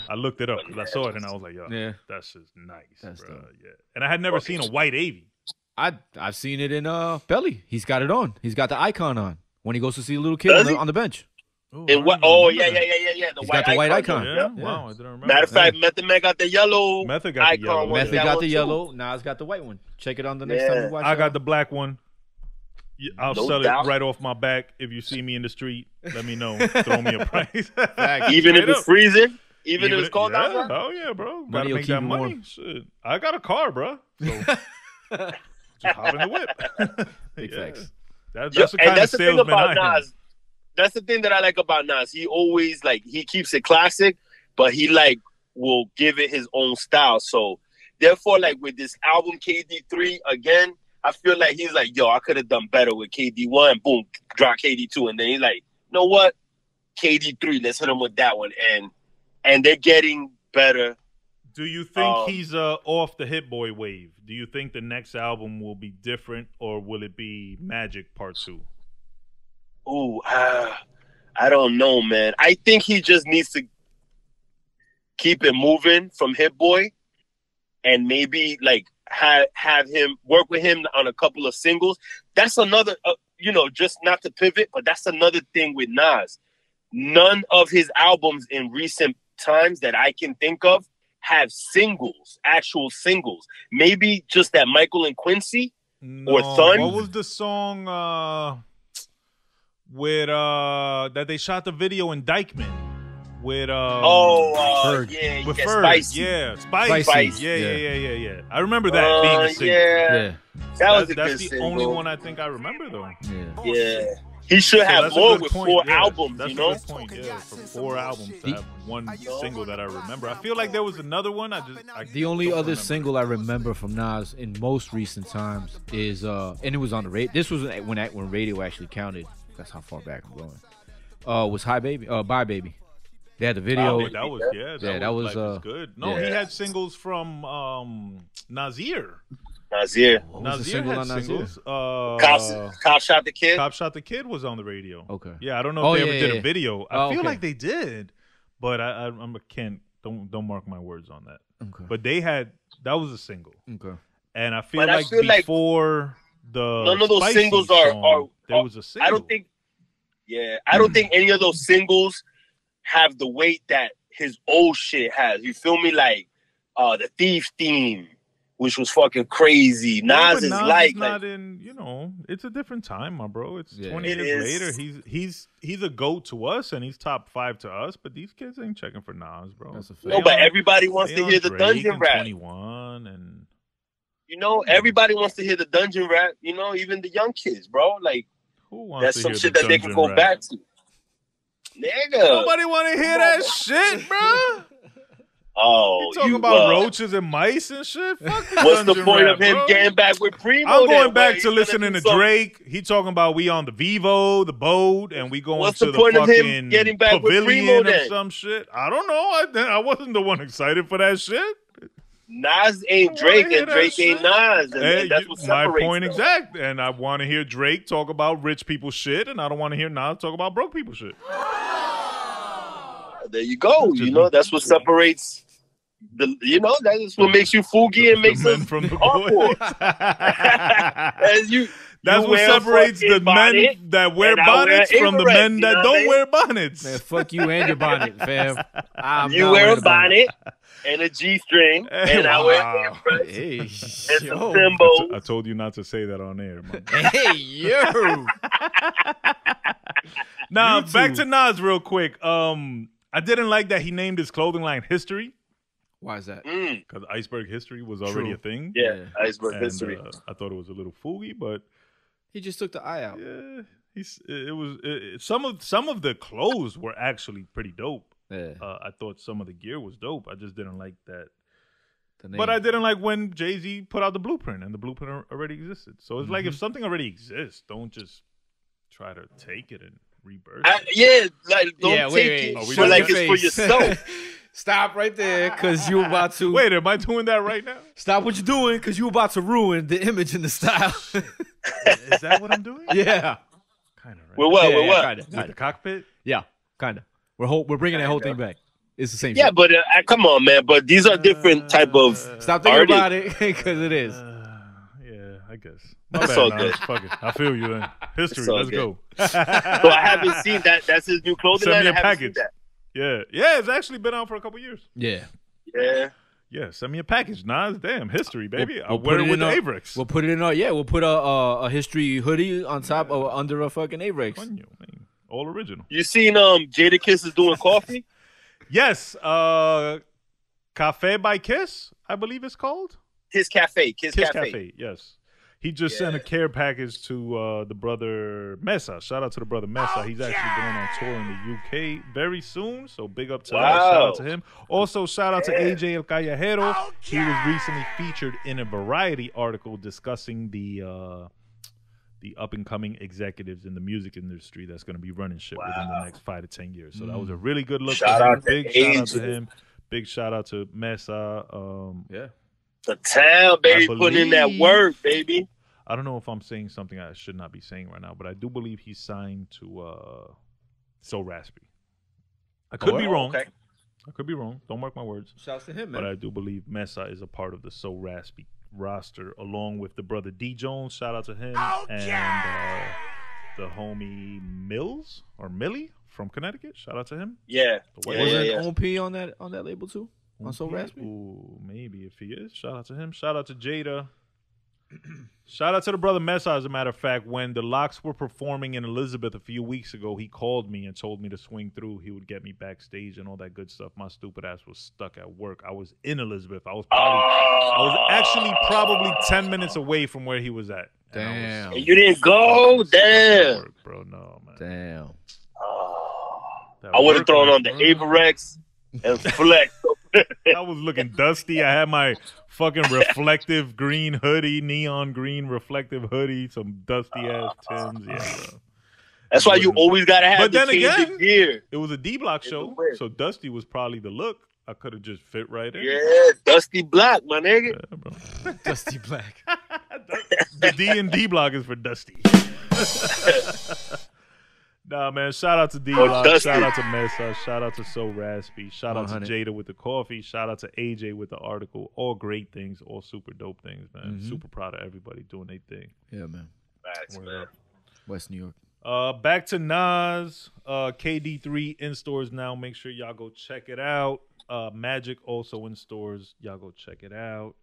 I looked it up because I saw it and I was like, "Yo, Yeah. that's just nice, That's bro." dope. Yeah, and I had never seen a white AV. I've seen it in Belly. He's got it on. He's got the icon on when he goes to see a little kid Does on he? the bench. Oh, And what? Oh yeah. The He's got the white icon. Yeah, Yeah. wow, I didn't remember. Matter of fact, Method Man got the yellow Method got the icon. yellow. one. Method That got one the too. yellow. Nas got the white one. Check it on the next Yeah. time you watch. I got the black one. I'll No sell doubt. it right off my back. If you see me in the street, let me know. Throw me a price. Even if Straight it's up. freezing, even if it's cold yeah, outside. Oh yeah, bro. Money Gotta will make keep that you money. warm. Shit. I got a car, bro. So just hop in the whip. Big facts. That's Yo, the and kind that's of the thing salesman about I am. Nas. That's the thing that I like about Nas. He always he keeps it classic, but he like will give it his own style. So therefore, like with this album KD3 again, I feel like he's like, yo, I could have done better with KD1. Boom, drop KD2, and then he's like, you know what, KD3, let's hit him with that one, and they're getting better. Do you think he's off the Hit Boy wave? Do you think the next album will be different, or will it be Magic Part 2? Ooh, I don't know, man. I think he just needs to keep it moving from Hit Boy, and maybe like have him work with him on a couple of singles. That's another, just not to pivot, but that's another thing with Nas. None of his albums in recent times that I can think of have singles, actual singles. Maybe just that Michael and Quincy or Thun. What was the song with that they shot the video in Dykeman with Ferg. with Yeah, Ferg. Spicy. Yeah, Spicy. Yeah. I remember that being a single. Yeah. That was a that's good the single. only one I think I remember though. Yeah. He should have that's a more good with point, 4 yeah. albums, That's you know? a good point, yeah. For 4 albums to have one single that I remember. I feel like there was another one. The only other single I remember from Nas in most recent times is and it was on the radio. This was when radio actually counted. That's how far back I'm going. Was Hi Baby? Bye Baby. They had the video. That was good. No, he had singles from Nasir. Nasir. Nasir had singles. Cop Shot the Kid. Cop Shot the Kid was on the radio. Okay. Yeah, I don't know if they ever did a video. I feel okay. like they did, but I can't. Don't mark my words on that. Okay. But that was a single. Okay. And I feel like before the none of those Spicy singles song, there was a single. I don't think any of those singles have the weight that his old shit has. You feel me? Like the Thief theme, which was fucking crazy. Nas is not in, it's a different time, my bro. It's 20 years later. He's a GOAT to us, and he's top 5 to us, but these kids ain't checking for Nas, bro. That's a fact. No, but everybody wants to hear the dungeon rap. 21 and everybody wants to hear the dungeon rap, even the young kids, bro. Like, who wants that's to some hear shit the that they can dungeon go rap? back to. Nigga. Nobody want to hear that shit, bro. Oh, you talking about roaches and mice and shit? Fuck the what's the dungeon point rap, of him bro? getting back with Primo? I'm going then, back where to he's listening gonna to do Drake. He talking about we on the Vivo, the boat, and we going What's to the the point of him fucking getting back with pavilion Primo, or then? some shit. I don't know. I wasn't the one excited for that shit. Nas ain't Drake and Drake ain't Nas, and that's what my separates point them. exact. And I want to hear Drake talk about rich people shit, and I don't want to hear Nas talk about broke people shit. There you go. That's what separates. That is what makes you Fugi and makes men us from the awkward. boys. That's what separates the men that wear bonnets from the men that don't wear bonnets. Man, fuck you and your bonnet, fam. You wear a bonnet and a G-string, and I wear a hey, and some symbols. I told you not to say that on air, man. Hey, yo. Now, back to Nas real quick. I didn't like that he named his clothing line History. Why is that? Because Iceberg History was already a thing. Yeah, Iceberg History. I thought it was a little foogy, but he just took the eye out. Yeah, some of the clothes were actually pretty dope. Yeah. I thought some of the gear was dope. I just didn't like that. But I didn't like when Jay-Z put out the blueprint, and the blueprint already existed. So it's like if something already exists, don't just try to take it and rebirth it. Don't take it for like it's for yourself. Stop right there, because you about to... Wait, am I doing that right now? Stop what you're doing, because you about to ruin the image and the style. Is that what I'm doing? Yeah. Kind of, right? With what? With what? Kinda. The cockpit? Yeah, kind of. We're bringing that whole thing back. It's the same Yeah, shit. but come on, man. But these are different type of Stop thinking about it, because it is. Yeah, I guess. That's all good. Fuck it. I feel you then. History, all let's good. go. So I haven't seen that. That's his new clothing Send line. me a I haven't package. seen that. Yeah, it's actually been out for a couple years. Yeah. Yeah, send me a package. Nas, damn, History, baby. I'll put wear it with the Avrex. We'll put it in we'll put a History hoodie on top or under a fucking Avrex. Coño, man. All original. You seen Jadakiss is doing coffee? Yes, Cafe by Kiss, I believe it's called. His Cafe, Kiss Cafe. Yes. He just sent a care package to the brother Mesa. Shout out to the brother Mesa. He's actually going on tour in the UK very soon. So big up to that. Shout out to him. Also, shout out to AJ El Callejero. He was recently featured in a Variety article discussing the up and coming executives in the music industry that's going to be running shit within the next 5 to 10 years. So that was a really good look. Shout out to Big shout out to him. Big shout out to Mesa. The town, baby, putting in that work, baby. I don't know if I'm saying something I should not be saying right now, but I do believe he's signed to So Raspy. I could be wrong. Okay. I could be wrong. Don't mark my words. Shouts to him, man. But I do believe Mesa is a part of the So Raspy roster, along with the brother D Jones. Shout out to him and the homie Mills or Millie from Connecticut. Shout out to him. Yeah. Was it OP on that label too? On So Raspy? Ooh, maybe if he is. Shout out to him. Shout out to Jada. Shout out to the brother Mesa, as a matter of fact. When the Locks were performing in Elizabeth a few weeks ago, he called me and told me to swing through. He would get me backstage and all that good stuff. My stupid ass was stuck at work. I was in Elizabeth. I was actually probably 10 minutes away from where he was at. Damn. And you didn't go? Damn. Work, bro. No, man. Damn. I would have thrown on the Averex and flex. I was looking dusty. I had my fucking reflective green hoodie, neon green reflective hoodie, some dusty ass Tems. Yeah, bro. That's why you always gotta have. But the then again, gear. it was a D Block show, so dusty was probably the look. I could have just fit right in. Yeah, Dusty Black, my nigga. Yeah, bro. Dusty Black. The D and D Block is for Dusty. Nah, man. Shout out to D Block. Shout out to Mesa. Shout out to So Raspy. Shout out to Jada with the coffee. Shout out to AJ with the article. All great things. All super dope things, man. Super proud of everybody doing their thing. Yeah, man. Facts, man. West New York. Back to Nas. KD3 in stores now. Make sure y'all go check it out. Magic also in stores. Y'all go check it out.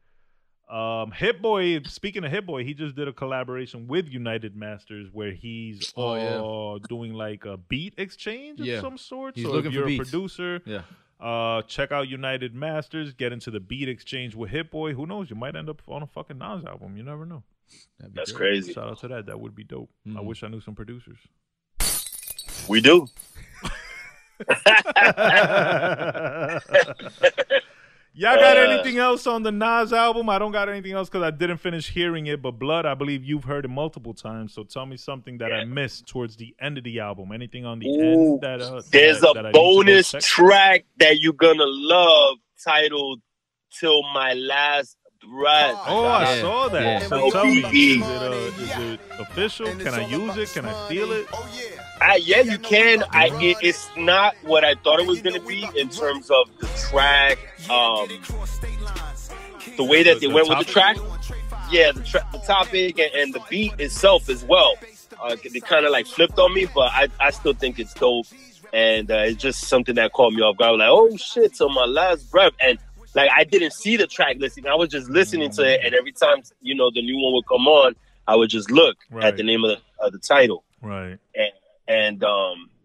Hit Boy, speaking of Hit Boy, he just did a collaboration with United Masters where he's doing like a beat exchange of some sort. He's so looking if you're for a beats. producer, check out United Masters, get into the beat exchange with Hit Boy. Who knows? You might end up on a fucking Nas album. You never know. That's crazy. Shout out to that. That would be dope. I wish I knew some producers. We do. Y'all got anything else on the Nas album? I don't got anything else because I didn't finish hearing it. But Blood, I believe you've heard it multiple times. So tell me something that I missed towards the end of the album. Anything on the end that there's that a bonus track that you're gonna love titled "Till My Last Breath." Oh, I saw that. Yeah. So tell me, is it official? Can I use it? Can I steal it? Yeah, you can. It's not what I thought it was going to be in terms of the track, the way that they went with the track. Yeah, the topic and the beat itself as well. They kind of like flipped on me, but I still think it's dope. And it's just something that caught me off guard. I was like, oh shit, till my last breath. And like, I didn't see the track listing. I was just listening to it. And every time, the new one would come on, I would just look at the name of the title. Right. And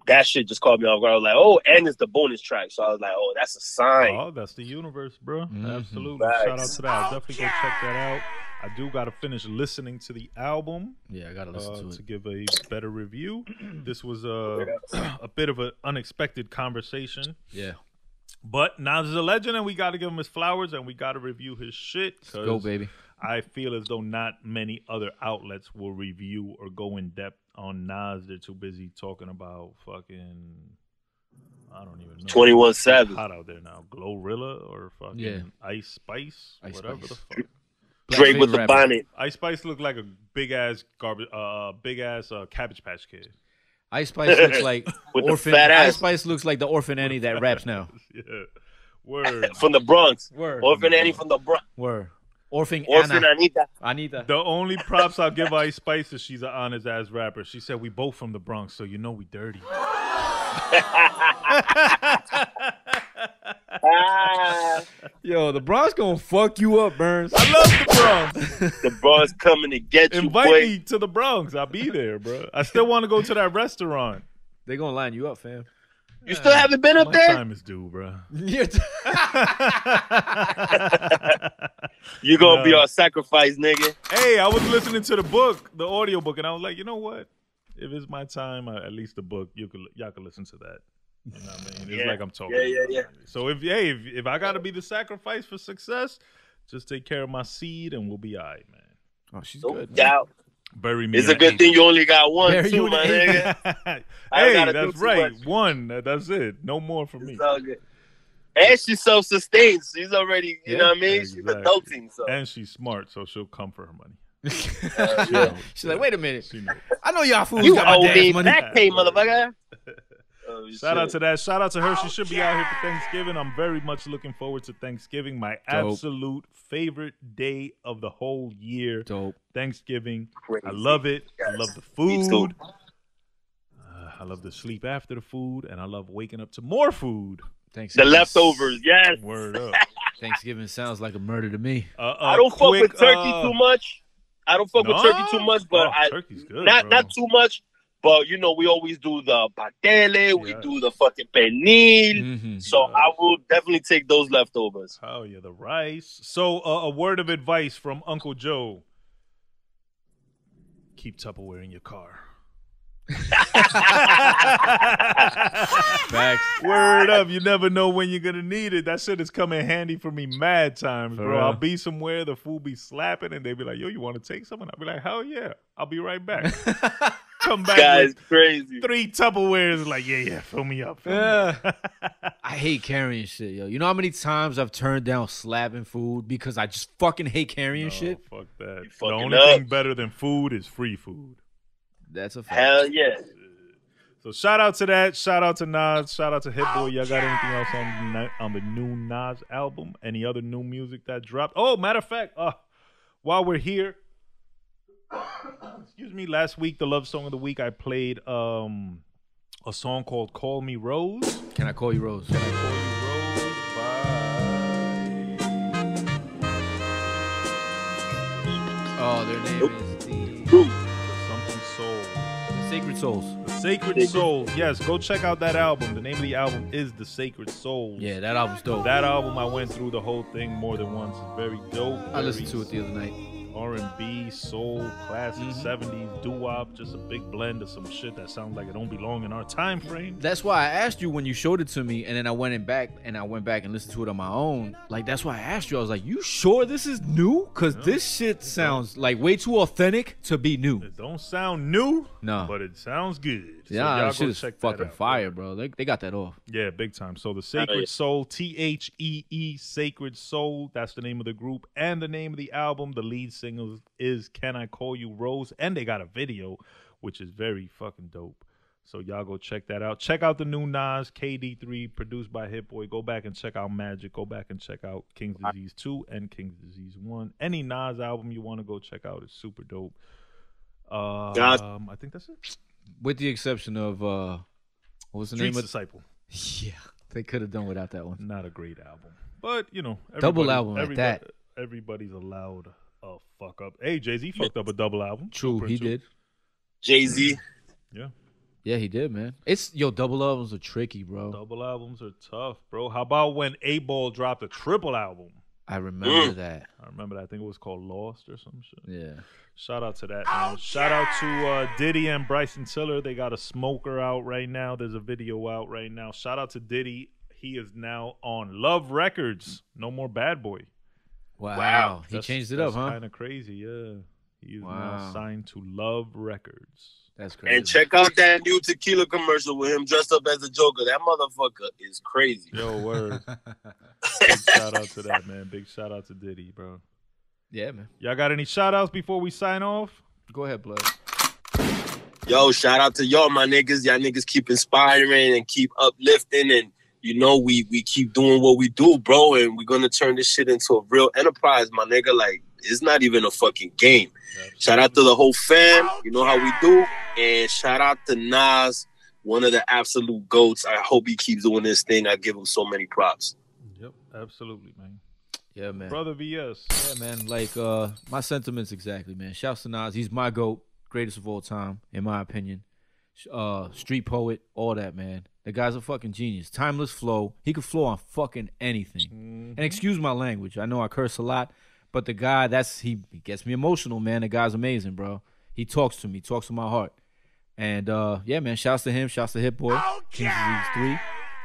that shit just caught me off guard. I was like, oh, and it's the bonus track. So I was like, oh, that's a sign. Oh, that's the universe, bro. Absolutely. Facts. Shout out to that. I'll definitely go check that out. I do got to finish listening to the album. Yeah, I got to listen to it. To give a better review. This was a bit of an unexpected conversation. Yeah. But Nas is a legend, and we got to give him his flowers, and we got to review his shit. Let's go, baby. I feel as though not many other outlets will review or go in depth on Nas. They're too busy talking about fucking, I don't even know. 21 Savage. Hot out there now. Glorilla or fucking Ice Spice. Whatever the fuck. Drake with the bonnet. Ice Spice looked like a big ass Cabbage Patch Kid. Ice Spice looks like with orphan. The fat ass. Ice Spice looks like the orphan Annie that raps now. Yeah. Word. From the Bronx. Word. Orphan Annie from the Bronx. Word. Orphan Anita. Anita. The only props I'll give Ice Spice is she's an honest ass rapper. She said we both from the Bronx, so you know we dirty. Yo, the Bronx gonna fuck you up, Burnz. I love the Bronx. The Bronx coming to get you, Invite boy. me to the Bronx. I'll be there, bro. I still want to go to that restaurant. They gonna line you up, fam. You still haven't been up My there? time is due, bro. You gonna be our sacrifice, nigga. Hey, I was listening to the book, the audio book, and I was like, you know what? If it's my time, at least the book, y'all can listen to that. You know what I mean? It's like I'm talking. Yeah. So if I gotta be the sacrifice for success, just take care of my seed and we'll be all right, man. Oh, she's No good. doubt. Bury me. It's a good thing you only got one, Bury too, you in my the nigga. Hey, that's right. One. That's it. No more for me. It's all good. And she's self-sustained. She's already, you know what I mean? Exactly. She's adulting. So. And she's smart, so she'll come for her money. She's like, wait a minute. She knows. I know y'all fools You got my owe dad's me money. back pay, motherfucker. Oh, Shout out to that. Shout out to her. She should be out here for Thanksgiving. I'm very much looking forward to Thanksgiving. My absolute favorite day of the whole year. Dope. Thanksgiving. Crazy. I love it. Yes. I love the Me too. food. I love the sleep after the food, and I love waking up to more food. The leftovers, yes. Word up. Thanksgiving sounds like a murder to me. I don't fuck with turkey too much. I don't fuck with turkey too much, but turkey's good, not bro. too much. But you know, we always do the patele, we do the fucking pernil. Mm-hmm. So I will definitely take those leftovers. Oh yeah, the rice. So a word of advice from Uncle Joe: keep Tupperware in your car. Facts. Word up, you never know when you're gonna need it. That shit is coming handy for me mad times, For bro. real. I'll be somewhere, the food be slapping, and they be like, yo, you want to take some? And I'll be like, hell yeah, I'll be right back. Come back Guys, with crazy. 3 Tupperwares, like, yeah, fill me up. Fill me up. I hate carrying shit, yo. You know how many times I've turned down slapping food because I just fucking hate carrying shit? Fuck that. The fucking only up. thing better than food is free food. That's a fact. Hell yeah. So shout out to that. Shout out to Nas. Shout out to Hit Boy. Y'all got anything else on the new Nas album? Any other new music that dropped? Oh, matter of fact, while we're here, excuse me, last week, the Love Song of the Week, I played a song called Call Me Rose. Can I call you Rose? Can I Call You Rose by Oh, their name is the Something Soul. Sacred Souls. The Sacred Soul. Yes, go check out that album. The name of the album is The Sacred Souls. Yeah, that album's dope. That album, I went through the whole thing more than once. It's very dope. I listened to it the other night. R&B, soul, classic 70s, doo-wop, just a big blend of some shit that sounds like it don't belong in our time frame. That's why I asked you when you showed it to me, and then I went back and listened to it on my own. Like, that's why I asked you. I was like, you sure this is new? Because this shit sounds like way too authentic to be new. It don't sound new, No. but it sounds good. So Yeah, y'all that shit go is check that fucking out. fire, bro. They got that off. Yeah, big time. So the Sacred Soul, THEE, Sacred Soul, that's the name of the group. And the name of the album, the lead single is Can I Call You Rose? And they got a video, which is very fucking dope. So y'all go check that out. Check out the new Nas, KD3, produced by Hit Boy. Go back and check out Magic. Go back and check out King's Disease 2 and King's Disease 1. Any Nas album you want to go check out is super dope. I think that's it. With the exception of, what was the Streets name of Disciple. Yeah, they could have done without that one. Not a great album. But, you know. Double album like that. Everybody's allowed a fuck up. Hey, Jay-Z fucked up a double album. True, Blueprint he 2. did. Jay-Z. Yeah. Yeah, he did, man. Double albums are tricky, bro. Double albums are tough, bro. How about when A-Ball dropped a triple album? I remember that. I remember that. I think it was called Lost or some shit. Yeah. Shout out to that, man. Shout out to Diddy and Bryson Tiller. They got a smoker out right now. There's a video out right now. Shout out to Diddy. He is now on Love Records. No more Bad Boy. Wow. He changed it up, huh? Kind of crazy, yeah. He is now signed to Love Records. That's crazy. And check out that new tequila commercial with him dressed up as a Joker. That motherfucker is crazy. Yo, word. Big shout out to that, man. Big shout out to Diddy, bro. Yeah, man. Y'all got any shout outs before we sign off? Go ahead, Blood. Yo, shout out to y'all, my niggas. Y'all niggas keep inspiring and keep uplifting. And, you know, we keep doing what we do, bro. And we're going to turn this shit into a real enterprise, my nigga. Like, it's not even a fucking game. Shout out to the whole fam. You know how we do. And shout out to Nas, one of the absolute GOATs. I hope he keeps doing this thing. I give him so many props. Yep, absolutely, man. Yeah, man. Brother VS. Yeah, man. Like, my sentiments exactly, man. Shouts to Nas. He's my GOAT. Greatest of all time, in my opinion. Street poet, all that, man. The guy's a fucking genius. Timeless flow. He could flow on fucking anything. And excuse my language. I know I curse a lot, But the guy, he gets me emotional, man. The guy's amazing, bro. He talks to me, talks to my heart. And, yeah, man, shouts to him. Shouts to Hit Boy. Kings of Leagues 3.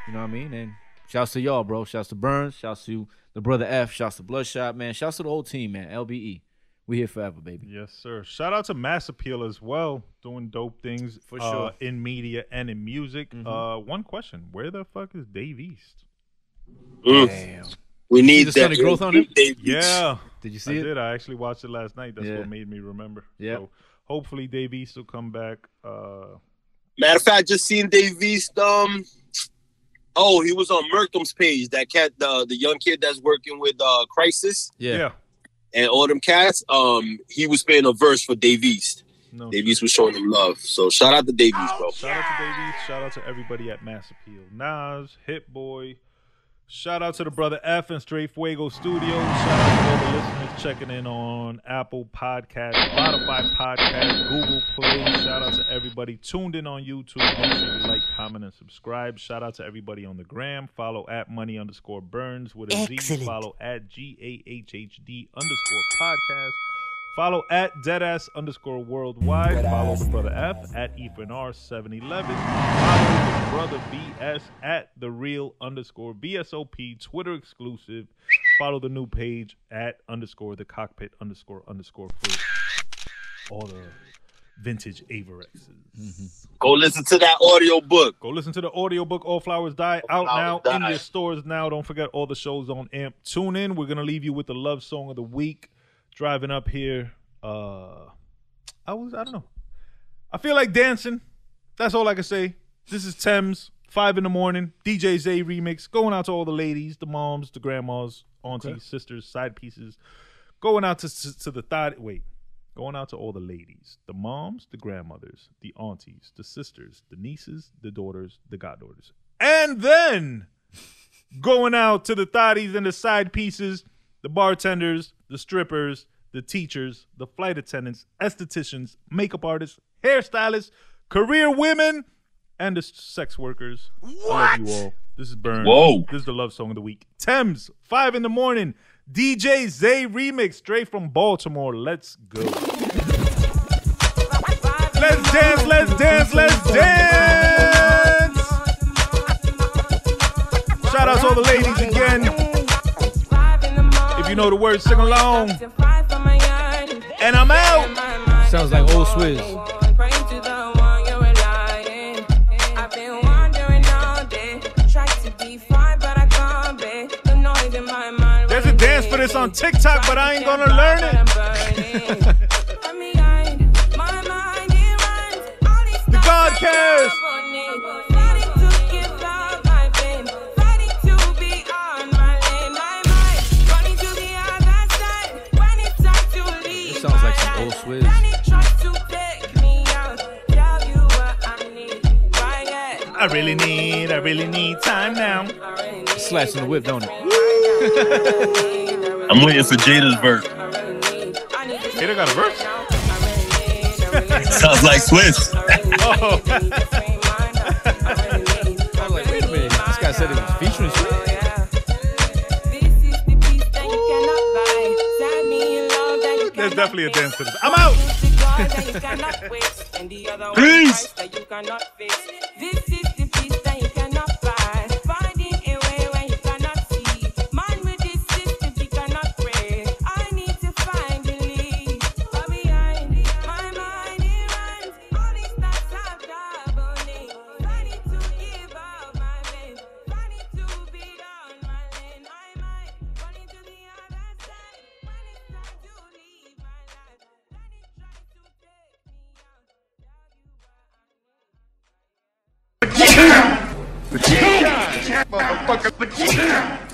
You know what I mean? And shouts to y'all, bro. Shouts to Burnz. Shouts to the brother F. Shouts to Bludshot, man. Shouts to the whole team, man. LBE. We here forever, baby. Yes, sir. Shout out to Mass Appeal as well, doing dope things For sure. in media and in music. One question: where the fuck is Dave East? Damn. We need the sunny that growth on him? Yeah, Did you see it? did. I actually watched it last night. That's Yeah. what made me remember. Yeah. So hopefully Dave East will come back. Matter of fact, just seen Dave East. Oh, he was on Merkham's page. That cat, the young kid that's working with Crisis Yeah. and all them cats. He was playing a verse for Dave East. No. Dave East was showing him love. So shout out to Dave East, bro. Shout out to Dave East. Shout out to everybody at Mass Appeal. Nas, Hit Boy. Shout out to the brother F and Straight Fuego Studios. Shout out to all the listeners checking in on Apple Podcasts, Spotify Podcasts, Google Play. Shout out to everybody tuned in on YouTube. Make sure you like, comment, and subscribe. Shout out to everybody on the gram. Follow at money_Burnz with a Z. Follow at GAHHD_podcast. Follow at deadass_worldwide. Follow the brother F at EFNR711. Follow the brother BS at @thereal_BSOP. Twitter exclusive. Follow the new page at _the cockpit _ for all the vintage Averexes. Go listen to that audio book. Go listen to the audiobook All Flowers Die out now in your stores now. Don't forget all the shows on AMP. Tune in. We're gonna leave you with the love song of the week. Driving up here, I don't know. I feel like dancing. That's all I can say. This is Tems, 5 in the morning, DJ Zayy remix. Going out to all the ladies, the moms, the grandmas, aunties, sisters, side pieces. Going out to the thought. Wait. Going out to all the ladies, the moms, the grandmothers, the aunties, the sisters, the nieces, the daughters, the goddaughters. And then going out to the thotties and the side pieces, the bartenders, the strippers, the teachers, the flight attendants, estheticians, makeup artists, hairstylists, career women, and the sex workers. What? I love you all. This is Burnz. Whoa. This is the love song of the week. Tems, 5 in the morning. DJ Zayy remix straight from Baltimore. Let's go. Let's dance, let's dance, let's dance. Shout out to all the ladies again. If you know the words, sing along. And I'm out. Sounds like old Swizz. There's a dance for this on TikTok, but I ain't gonna learn it. The Gahhd Cast. Sounds like some old Swizz. I really need time now. Slaps in the whip, don't it? I'm waiting for Jada's verse. Jada got a verse? Sounds like Swiss. Oh. I was like, wait a minute. This guy said it was featuring Swizz. There's definitely a dance to this. I'm out. Peace. Motherfucker.